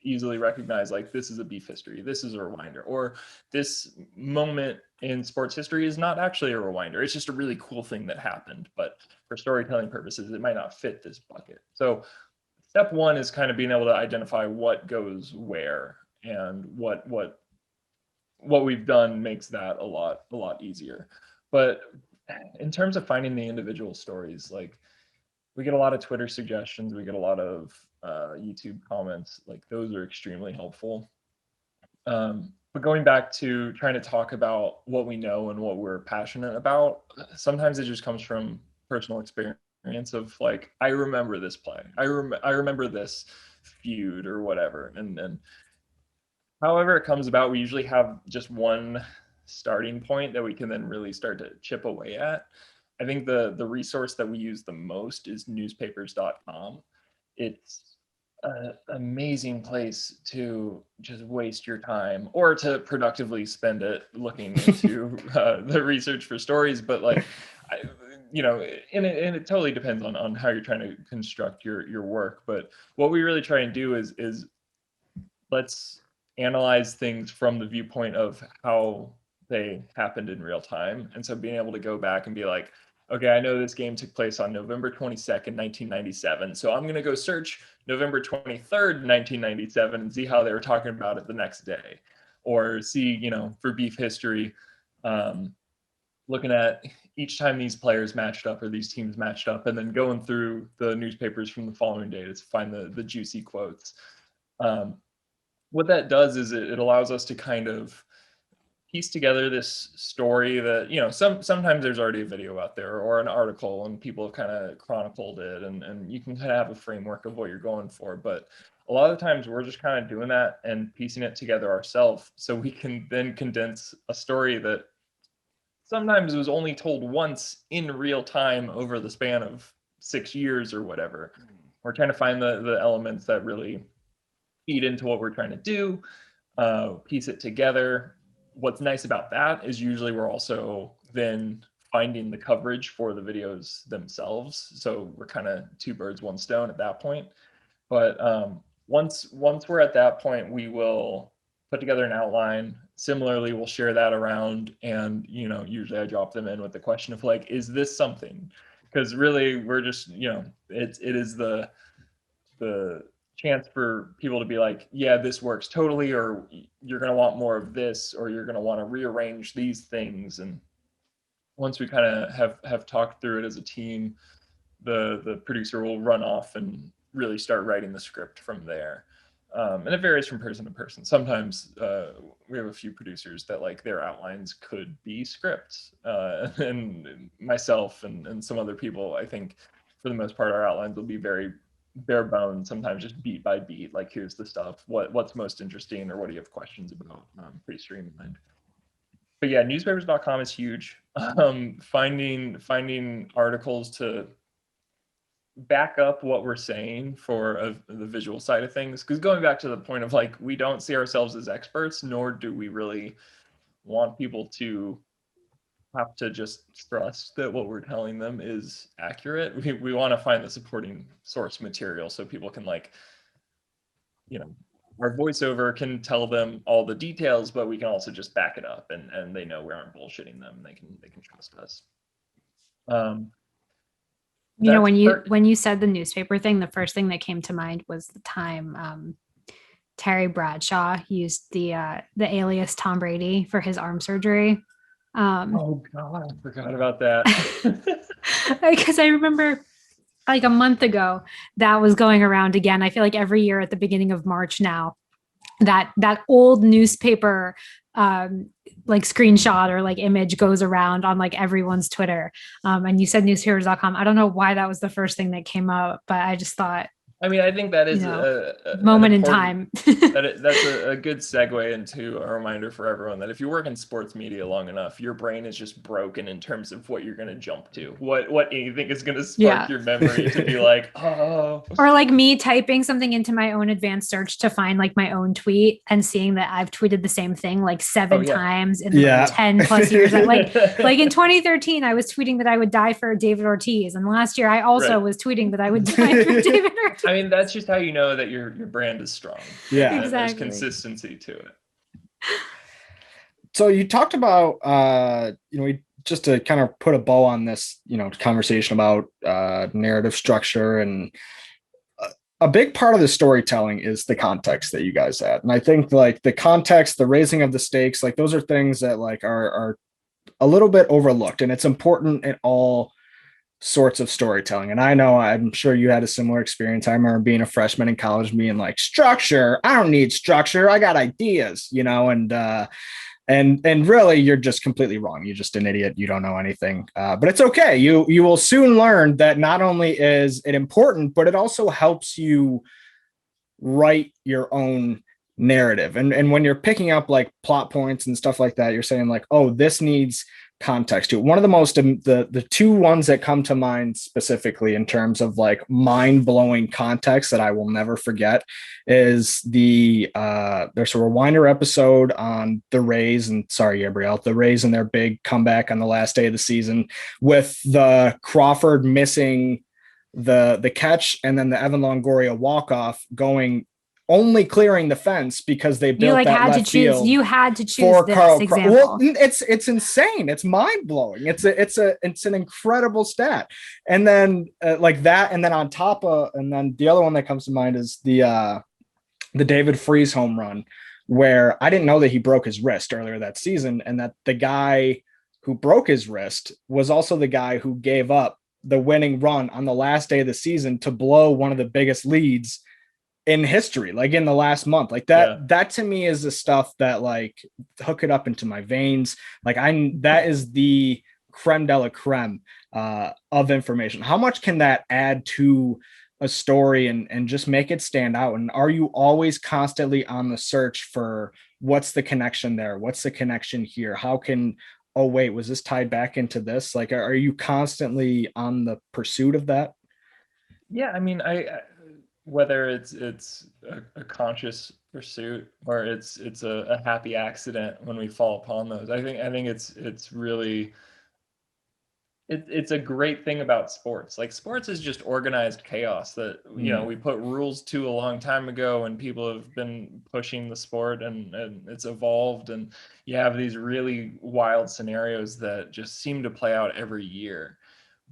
easily recognize, like, this is a beef history, this is a rewinder, or this moment in sports history is not actually a rewinder. It's just a really cool thing that happened, but for storytelling purposes, it might not fit this bucket. So step one is kind of being able to identify what goes where, and what we've done makes that a lot easier. But in terms of finding the individual stories, like, we get a lot of Twitter suggestions, we get a lot of YouTube comments, like those are extremely helpful. But going back to trying to talk about what we know and what we're passionate about, sometimes it just comes from personal experience of, like, I remember this play, I remember this feud or whatever, and however it comes about, we usually have just one starting point that we can then really start to chip away at. I think the resource that we use the most is newspapers.com. It's an amazing place to just waste your time, or to productively spend it looking into the research for stories. But like, and it totally depends on how you're trying to construct your work. But what we really try and do is let's analyze things from the viewpoint of how they happened in real time. And so being able to go back and be like, okay, I know this game took place on November 22nd, 1997. So I'm going to go search November 23rd, 1997 and see how they were talking about it the next day. Or see, for beef history, looking at each time these players matched up or these teams matched up, and then going through the newspapers from the following day to find the juicy quotes. What that does is it allows us to kind of piece together this story that, sometimes there's already a video out there or an article and people have kind of chronicled it, and you can kind of have a framework of what you're going for. But a lot of the times we're just kind of doing that and piecing it together ourselves, so we can then condense a story that sometimes was only told once in real time over the span of 6 years or whatever. We're trying to find the elements that really feed into what we're trying to do, piece it together. What's nice about that is usually we're also then finding the coverage for the videos themselves. So we're kind of two birds, one stone at that point. But once we're at that point, we will put together an outline. Similarly, we'll share that around, and usually I drop them in with the question of, like, is this something? Because really we're just, it is the chance for people to be like, yeah, this works totally, or you're going to want more of this, or you're going to want to rearrange these things. And once we kind of have talked through it as a team, the producer will run off and really start writing the script from there. And it varies from person to person. Sometimes we have a few producers that, like, their outlines could be scripts, and myself and some other people, I think for the most part, our outlines will be very bare bones, sometimes just beat by beat, like here's the stuff, what's most interesting, or what do you have questions about. Pretty streamlined. But yeah, newspapers.com is huge. Finding articles to back up what we're saying for the visual side of things, because going back to the point of like, we don't see ourselves as experts, nor do we really want people to have to just trust that what we're telling them is accurate. We want to find the supporting source material so people can, like, our voiceover can tell them all the details, but we can also just back it up, and they know we aren't bullshitting them. They can trust us. When you said the newspaper thing, the first thing that came to mind was the time Terry Bradshaw used the alias Tom Brady for his arm surgery. Oh God, I forgot about that. Because I remember like a month ago that was going around again. I feel like every year at the beginning of March now, that old newspaper like screenshot or like image goes around on like everyone's Twitter. And you said newspapers.com. I don't know why that was the first thing that came up, but I just thought, I mean, I think that is a moment in time. That's a good segue into a reminder for everyone that if you work in sports media long enough, your brain is just broken in terms of what you're going to jump to, what anything is going to spark your memory to be like, oh. Or like me typing something into my own advanced search to find like my own tweet and seeing that I've tweeted the same thing like 7 times in like 10 plus years. like in 2013, I was tweeting that I would die for David Ortiz. And last year I also was tweeting that I would die for David Ortiz. I mean, that's just how you know that your brand is strong. Yeah, exactly. There's consistency to it. So you talked about, just to kind of put a bow on this, conversation about narrative structure, and a big part of the storytelling is the context that you guys add. And I think like the context, the raising of the stakes, like those are things that like are a little bit overlooked, and it's important in all sorts of storytelling. And I'm sure you had a similar experience. I remember being a freshman in college, being like, structure, I don't need structure, I got ideas, and really you're just completely wrong. You're just an idiot. You don't know anything, but it's okay. You will soon learn that not only is it important, but it also helps you write your own narrative. And when you're picking up like plot points and stuff like that, you're saying like, oh, this needs context to it. One of the most, the two ones that come to mind specifically in terms of like mind-blowing context that I will never forget is there's a Rewinder episode on the Rays, and sorry, Gabrielle, the Rays and their big comeback on the last day of the season with the Crawford missing the catch, and then the Evan Longoria walk-off going, only clearing the fence because they built that left field. You had to choose for this Carl example. Well, it's insane. It's mind blowing. It's an incredible stat. And then like that, and then on top of, and then the other one that comes to mind is the David Freese home run, where I didn't know that he broke his wrist earlier that season, and that the guy who broke his wrist was also the guy who gave up the winning run on the last day of the season to blow one of the biggest leads in history, like in the last month. Like that to me is the stuff that like hook it up into my veins. Like that is the creme de la creme of information. How much can that add to a story and just make it stand out? And are you always constantly on the search for what's the connection there? What's the connection here? How can, oh wait, was this tied back into this? Like, are you constantly on the pursuit of that? Yeah, I mean, I whether it's a conscious pursuit or it's a happy accident when we fall upon those, I think it's really it's a great thing about sports. Like, sports is just organized chaos that we put rules to a long time ago, and people have been pushing the sport, and it's evolved, and you have these really wild scenarios that just seem to play out every year.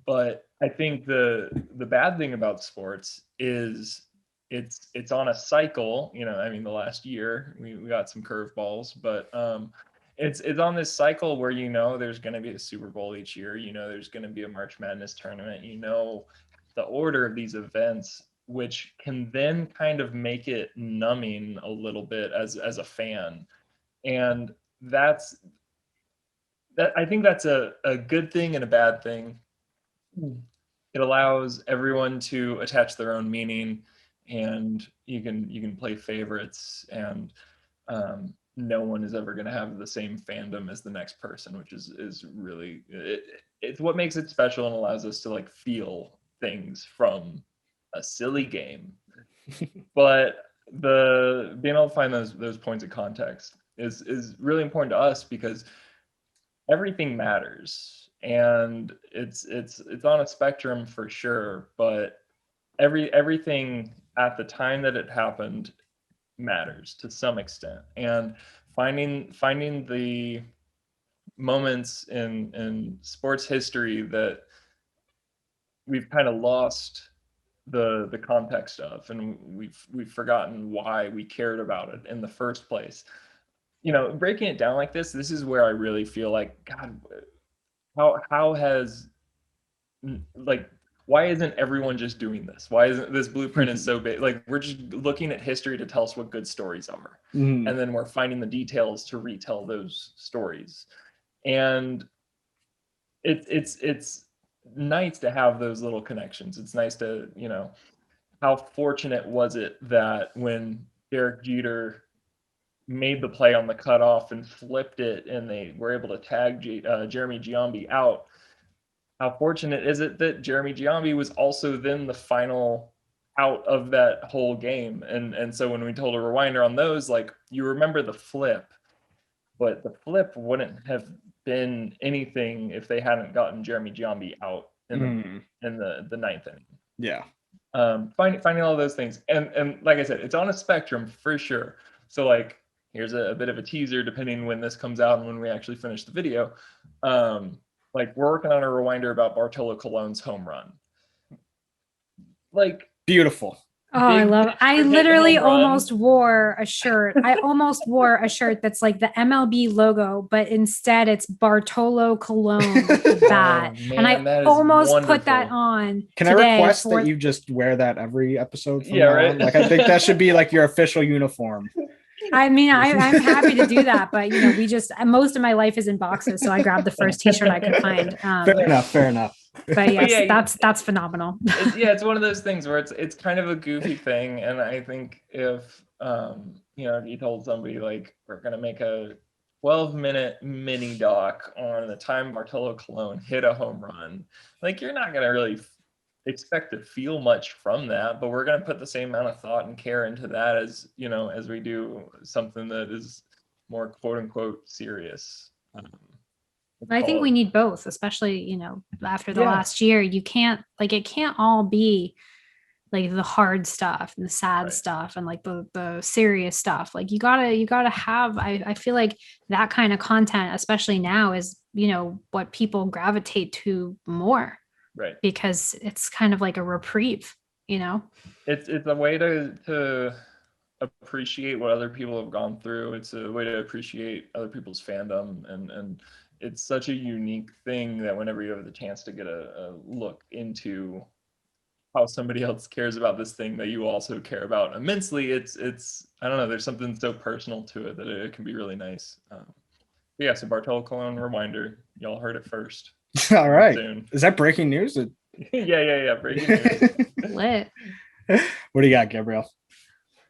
But I think the bad thing about sports is it's on a cycle. I mean, the last year we got some curveballs, but it's on this cycle where there's going to be a Super Bowl each year. There's going to be a March Madness tournament. The order of these events, which can then kind of make it numbing a little bit as a fan, and I think that's a good thing and a bad thing. it allows everyone to attach their own meaning, and you can play favorites, and no one is ever going to have the same fandom as the next person, which is really it's what makes it special and allows us to like feel things from a silly game. But the being able to find those points of context is really important to us, because everything matters, and it's on a spectrum for sure, but everything at the time that it happened matters to some extent, and finding the moments in sports history that we've kind of lost the context of, and we've forgotten why we cared about it in the first place. Breaking it down like this is where I really feel like, God, how has, like, why isn't everyone just doing this? Why isn't this blueprint is so big? Like, we're just looking at history to tell us what good stories are. And then we're finding the details to retell those stories. And it's nice to have those little connections. It's nice to, how fortunate was it that when Derek Jeter made the play on the cutoff and flipped it, and they were able to tag Jeremy Giambi out. How fortunate is it that Jeremy Giambi was also then the final out of that whole game? And so when we told a rewinder on those, like, you remember the flip, but the flip wouldn't have been anything if they hadn't gotten Jeremy Giambi out in the ninth inning. Yeah. Finding all those things. And like I said, it's on a spectrum for sure. So like, here's a bit of a teaser, depending when this comes out and when we actually finish the video. Like, we're working on a rewinder about Bartolo Colon's home run. Like, beautiful. Oh, I love it. I literally almost wore a shirt. I almost wore a shirt that's like the MLB logo, but instead it's Bartolo Colon with the bat. Oh, man, and I almost wonderful. Put that on. Can I request that you just wear that every episode from now on? Like, I think that should be like your official uniform. I mean, I'm happy to do that, but most of my life is in boxes, so I grabbed the first t-shirt I could find. Fair enough. But yes, that's phenomenal. It's one of those things where it's kind of a goofy thing, and I think if if you told somebody, like, we're gonna make a 12-minute mini doc on the time Bartolo Colon hit a home run, like, you're not gonna really expect to feel much from that, but we're going to put the same amount of thought and care into that as we do something that is more quote unquote serious. I think we need both, especially after the last year. You can't, like, it can't all be like the hard stuff and the sad stuff and like the serious stuff. Like, you gotta have, I feel like that kind of content, especially now, is what people gravitate to more. Right. Because it's kind of like a reprieve, It's a way to appreciate what other people have gone through. It's a way to appreciate other people's fandom, and it's such a unique thing that whenever you have the chance to get a look into how somebody else cares about this thing that you also care about immensely, it's I don't know, there's something so personal to it that it can be really nice. So Bartolo Colon reminder, y'all heard it first. All right. Is that breaking news? Yeah. Breaking news. Lit. What do you got, Gabrielle?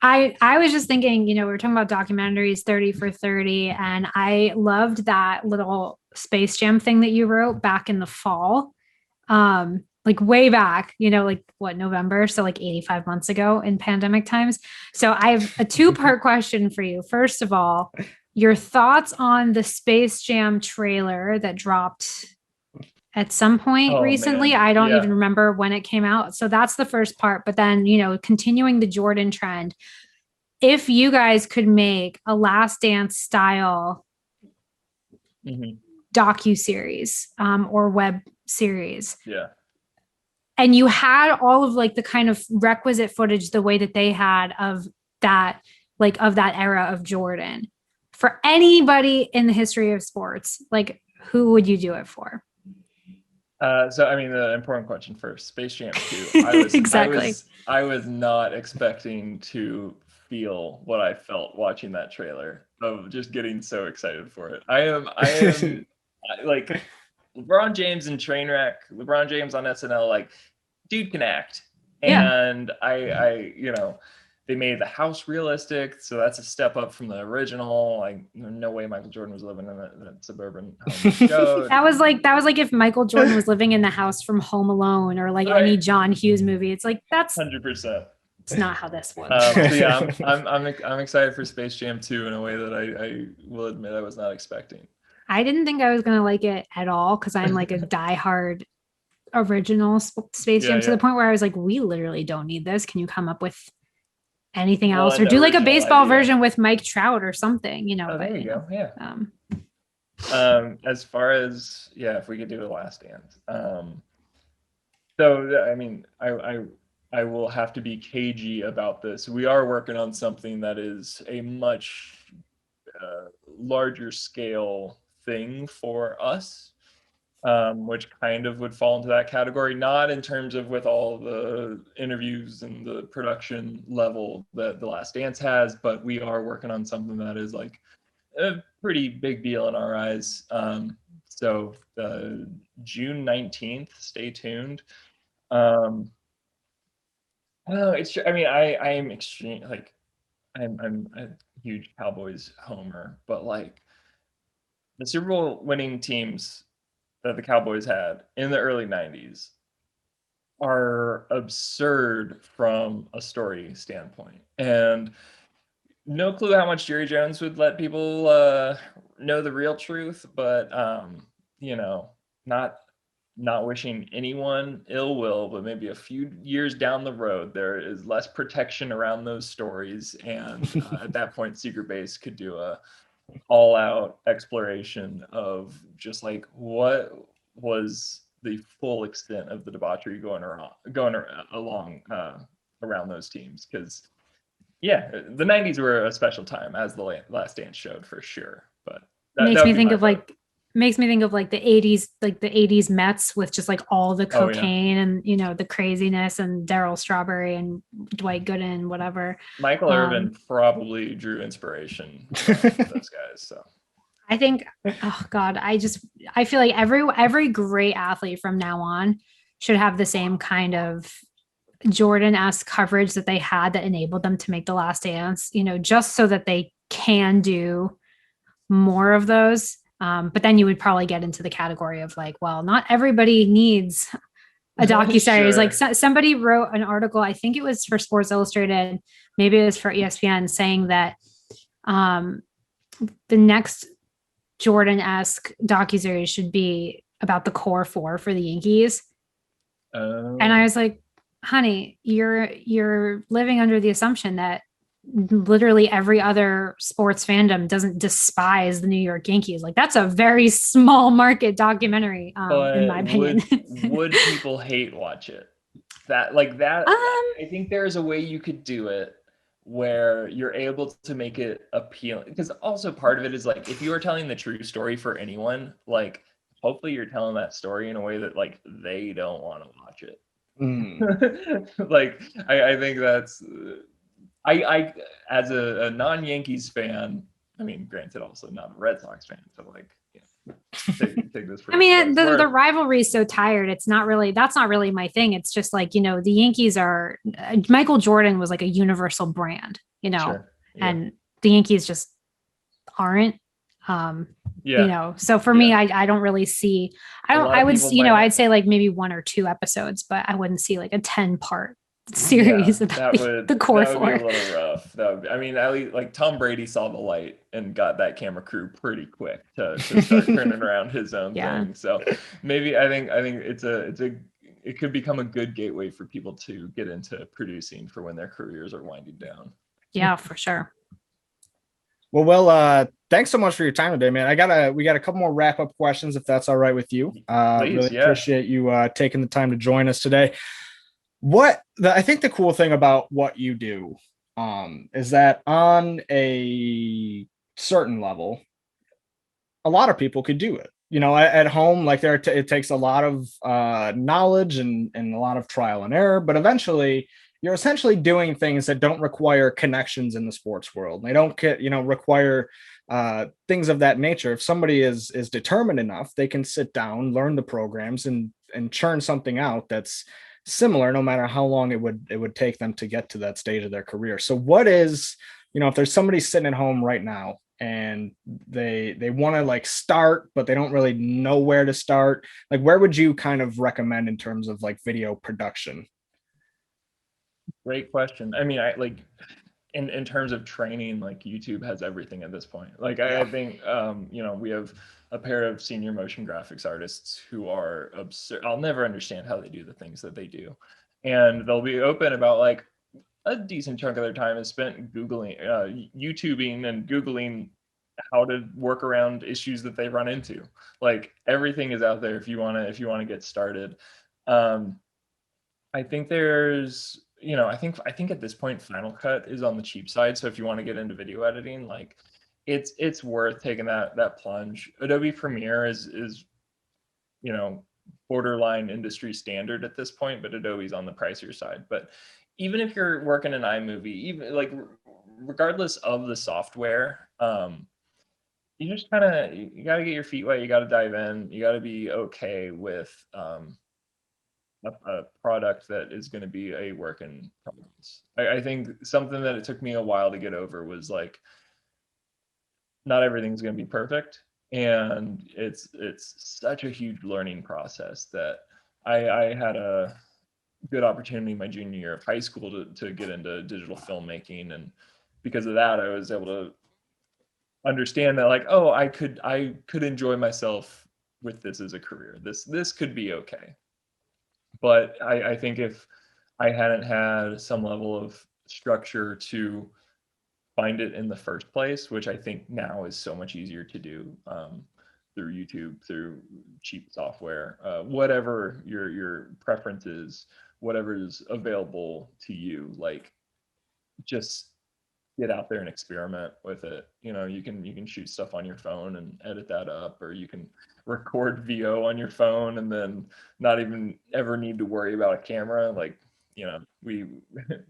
I was just thinking, we were talking about documentaries, 30 for 30, and I loved that little Space Jam thing that you wrote back in the fall. Like way back, like what, November? So like 85 months ago in pandemic times. So I have a two-part question for you. First of all, your thoughts on the Space Jam trailer that dropped at some point recently. Man. I don't even remember when it came out. So that's the first part. But then, continuing the Jordan trend, if you guys could make a Last Dance style docuseries or web series. Yeah. And you had all of like the kind of requisite footage, the way that they had of that era of Jordan, for anybody in the history of sports, like, who would you do it for? So, I mean, the important question first, Space Jam 2. Exactly. I was not expecting to feel what I felt watching that trailer, of just getting so excited for it. I am like LeBron James in Trainwreck, LeBron James on SNL, like, dude can act. Yeah. And I they made the house realistic, so that's a step up from the original. Like, no way Michael Jordan was living in that suburban home show. That was like if Michael Jordan was living in the house from Home Alone or like any John Hughes movie. It's like, that's 100%. It's not how this works. So yeah, I'm excited for Space Jam 2 in a way that I will admit I was not expecting. I didn't think I was gonna like it at all because I'm like a diehard original Space Jam to the point where I was like, we literally don't need this. Can you come up with anything else or do like a baseball version with Mike Trout or something? There you go. Yeah. As far as if we could do The Last Dance. So I mean, I will have to be cagey about this. We are working on something that is a much larger scale thing for us, which kind of would fall into that category, not in terms of with all the interviews and the production level that The Last Dance has, but we are working on something that is like a pretty big deal in our eyes. So June 19th, stay tuned. I am extreme, like I'm a huge Cowboys homer, but like the Super Bowl winning teams that the Cowboys had in the early 90s are absurd from a story standpoint. And no clue how much Jerry Jones would let people know the real truth, but not wishing anyone ill will, but maybe a few years down the road, there is less protection around those stories. And at that point, Secret Base could do a all-out exploration of just like what was the full extent of the debauchery going along around those teams. Because the 90s were a special time, as the Last Dance showed for sure. But makes me think of like the 80s Mets with just like all the cocaine and the craziness and Darryl Strawberry and Dwight Gooden, whatever. Michael Irvin probably drew inspiration from those guys. So I think, oh God, I feel like every great athlete from now on should have the same kind of Jordan-esque coverage that they had that enabled them to make The Last Dance, just so that they can do more of those. But then you would probably get into the category of like, well, not everybody needs a docuseries. Sure. Like somebody wrote an article, I think it was for Sports Illustrated, maybe it was for ESPN, saying that the next Jordan-esque docuseries should be about the core four for the Yankees. And I was like, honey, you're living under the assumption that literally every other sports fandom doesn't despise the New York Yankees. Like, that's a very small market documentary, in my opinion. Would people hate watch it? I think there's a way you could do it where you're able to make it appealing. Because also part of it is like, if you are telling the true story for anyone, like hopefully you're telling that story in a way that like they don't want to watch it. Like, I think that's I as a non-Yankees fan, I mean, granted, also not a Red Sox fan, so like, take this for. I mean, the rivalry is so tired. That's not really my thing. It's just like, the Yankees are, Michael Jordan was like a universal brand, Sure. Yeah. And the Yankees just aren't. So for me, I don't really see. I'd say like maybe 1 or 2 episodes, but I wouldn't see like a 10-part series about the core four. That would be a little rough. I mean, at least like Tom Brady saw the light and got that camera crew pretty quick to start turning around his own thing. So maybe I think it could become a good gateway for people to get into producing for when their careers are winding down. Yeah, for sure. Well, thanks so much for your time today, man. We got a couple more wrap-up questions, if that's all right with you. Really appreciate you taking the time to join us today. I think the cool thing about what you do is that on a certain level, a lot of people could do it. At home, like it takes a lot of knowledge and a lot of trial and error, but eventually you're essentially doing things that don't require connections in the sports world. They don't require things of that nature. If somebody is determined enough, they can sit down, learn the programs and churn something out that's similar, no matter how long it would take them to get to that stage of their career. So what is, if there's somebody sitting at home right now and they want to like start, but they don't really know where to start, like where would you kind of recommend in terms of like video production? Great question. I mean, I like in terms of training, like YouTube has everything at this point. Like I think we have a pair of senior motion graphics artists who are absurd. I'll never understand how they do the things that they do. And they'll be open about like a decent chunk of their time is spent Googling, YouTubing and Googling how to work around issues that they run into. Like everything is out there if you want to get started. I think there's, I think at this point Final Cut is on the cheap side. So if you want to get into video editing, like it's worth taking that plunge. Adobe Premiere is borderline industry standard at this point, but Adobe's on the pricier side. But even if you're working in iMovie, even like regardless of the software, you just you got to get your feet wet. You got to dive in. You got to be okay with a product that is going to be a work in progress. I think something that it took me a while to get over was like, not everything's going to be perfect. And it's such a huge learning process that I had a good opportunity my junior year of high school to get into digital filmmaking. And because of that, I was able to understand that like, oh, I could enjoy myself with this as a career. This could be okay. But I think if I hadn't had some level of structure to find it in the first place, which I think now is so much easier to do through YouTube, through cheap software, whatever your preference is, whatever is available to you, like just get out there and experiment with it. You can shoot stuff on your phone and edit that up, or you can record VO on your phone and then not even ever need to worry about a camera. Like, we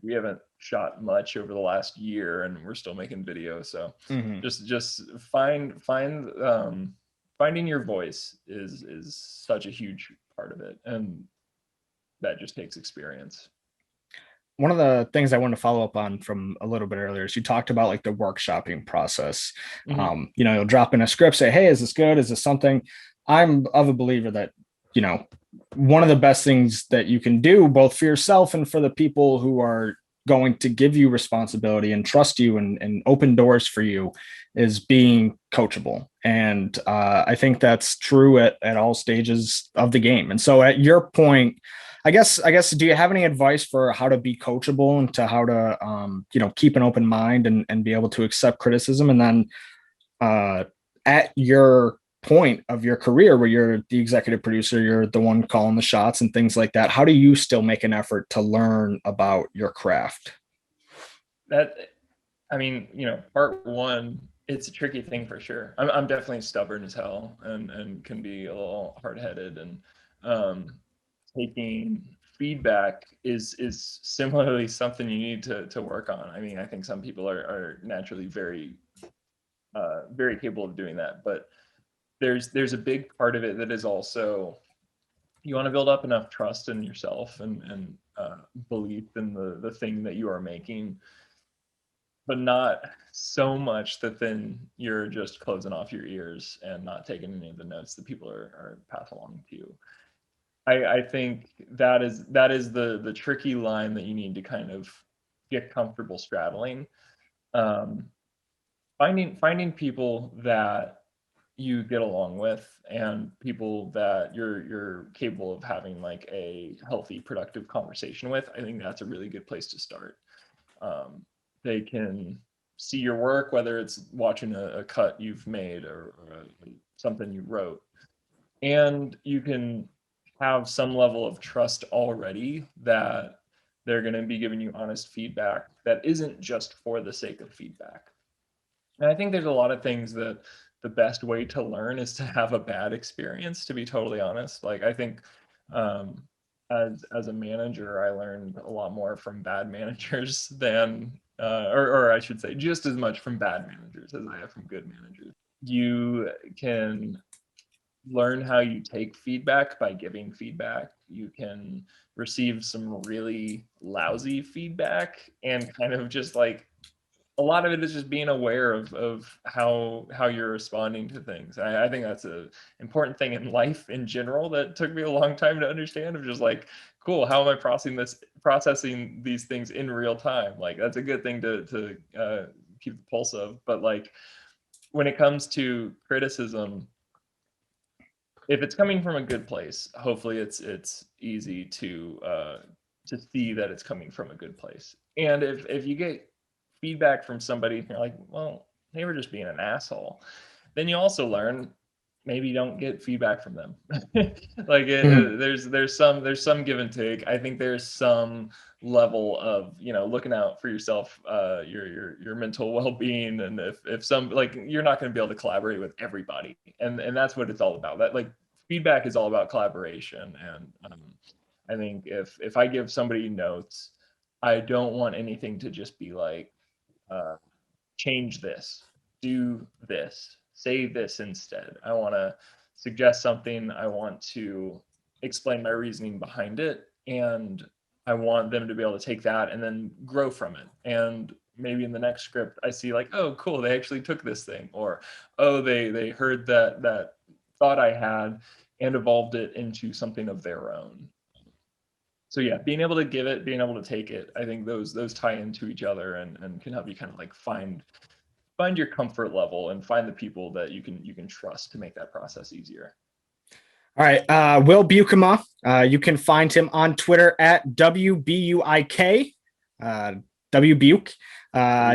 haven't shot much over the last year and we're still making video. So just finding your voice is such a huge part of it. And that just takes experience. One of the things I want to follow up on from a little bit earlier is you talked about like the workshopping process. You'll drop in a script, say, hey, is this good? Is this something? I'm of a believer that, one of the best things that you can do both for yourself and for the people who are going to give you responsibility and trust you and open doors for you is being coachable. And I think that's true at all stages of the game. And so at your point, I guess, do you have any advice for how to be coachable and to how to, keep an open mind and be able to accept criticism? And then at your point of your career where you're the executive producer, you're the one calling the shots and things like that, how do you still make an effort to learn about your craft? Part one, it's a tricky thing for sure. I'm definitely stubborn as hell and can be a little hard-headed, and taking feedback is similarly something you need to work on. I mean, I think some people are naturally very very capable of doing that, but there's a big part of it that is also, you want to build up enough trust in yourself and belief in the thing that you are making, but not so much that then you're just closing off your ears and not taking any of the notes that people are passing along to you. I think that is the tricky line that you need to kind of get comfortable straddling. Finding people that you get along with and people that you're capable of having like a healthy, productive conversation with. I think that's a really good place to start. They can see your work, whether it's watching a cut you've made or something you wrote, and you can have some level of trust already that they're going to be giving you honest feedback that isn't just for the sake of feedback. And I think there's a lot of things that the best way to learn is to have a bad experience, to be totally honest. Like, I think as a manager, I learned a lot more from bad managers than, or I should say, just as much from bad managers as I have from good managers. You can learn how you take feedback by giving feedback. You can receive some really lousy feedback, and kind of just like a lot of it is just being aware of how you're responding to things. I think that's a important thing in life in general that took me a long time to understand, of just like, cool, how am I processing these things in real time? Like, that's a good thing to keep the pulse of. But like, when it comes to criticism, if it's coming from a good place, hopefully it's easy to see that it's coming from a good place. And if you get feedback from somebody and you're like, well, they were just being an asshole, then you also learn maybe don't get feedback from them. Like there's some give and take. I think there's some level of, looking out for yourself, your mental well-being. And if some, like, you're not going to be able to collaborate with everybody, and that's what it's all about. That, like, feedback is all about collaboration. And I think if I give somebody notes, I don't want anything to just be like, change this, do this, say this instead. I want to suggest something. I want to explain my reasoning behind it, and I want them to be able to take that and then grow from it. And maybe in the next script, I see like, oh, cool, they actually took this thing, or oh, they heard that thought I had and evolved it into something of their own. So yeah, being able to give it, being able to take it, I think those tie into each other and can help you kind of like find your comfort level and find the people that you can trust to make that process easier. All right. Will Buikema. You can find him on Twitter at WBUIK. WBuke.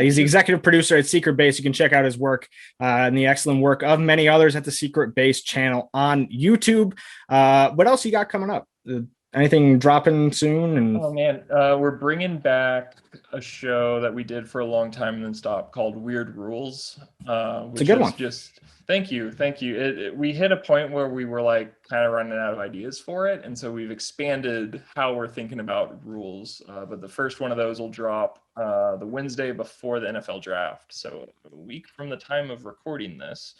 He's the executive producer at Secret Base. You can check out his work and the excellent work of many others at the Secret Base channel on YouTube. What else you got coming up? Anything dropping soon? Oh man, we're bringing back a show that we did for a long time and then stopped, called Weird Rules. It's a good one. Thank you. We hit a point where we were like kind of running out of ideas for it, and so we've expanded how we're thinking about rules. But the first one of those will drop the Wednesday before the NFL draft, so a week from the time of recording this.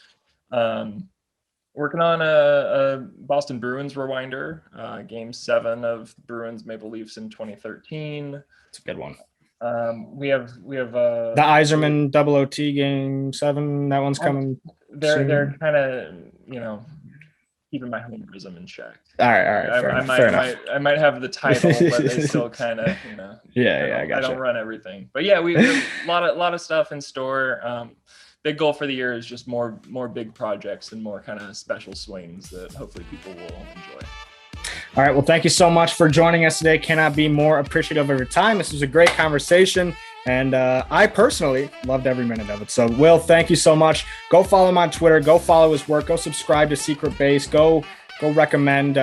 Working on a Boston Bruins rewinder, Game 7 of Bruins Maple Leafs in 2013. It's a good one. We have the Yzerman OT Game 7. That one's coming. They're kind of keeping my homerism in check. All right. Fair enough. I might have the title, but they still kind of Yeah, I got you. I don't run everything, but yeah, we have a lot of stuff in store. Big goal for the year is just more big projects and more kind of special swings that hopefully people will enjoy. All right. Well, thank you so much for joining us today. Cannot be more appreciative of your time. This was a great conversation, and I personally loved every minute of it. So, Will, thank you so much. Go follow him on Twitter. Go follow his work. Go subscribe to Secret Base. Go recommend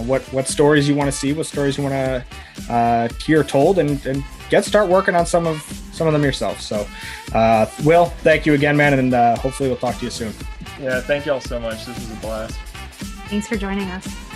what stories you want to see, what stories you want to hear told, and start working on some of them yourself. So, Will, thank you again, man, and hopefully we'll talk to you soon. Yeah, thank you all so much. This was a blast. Thanks for joining us.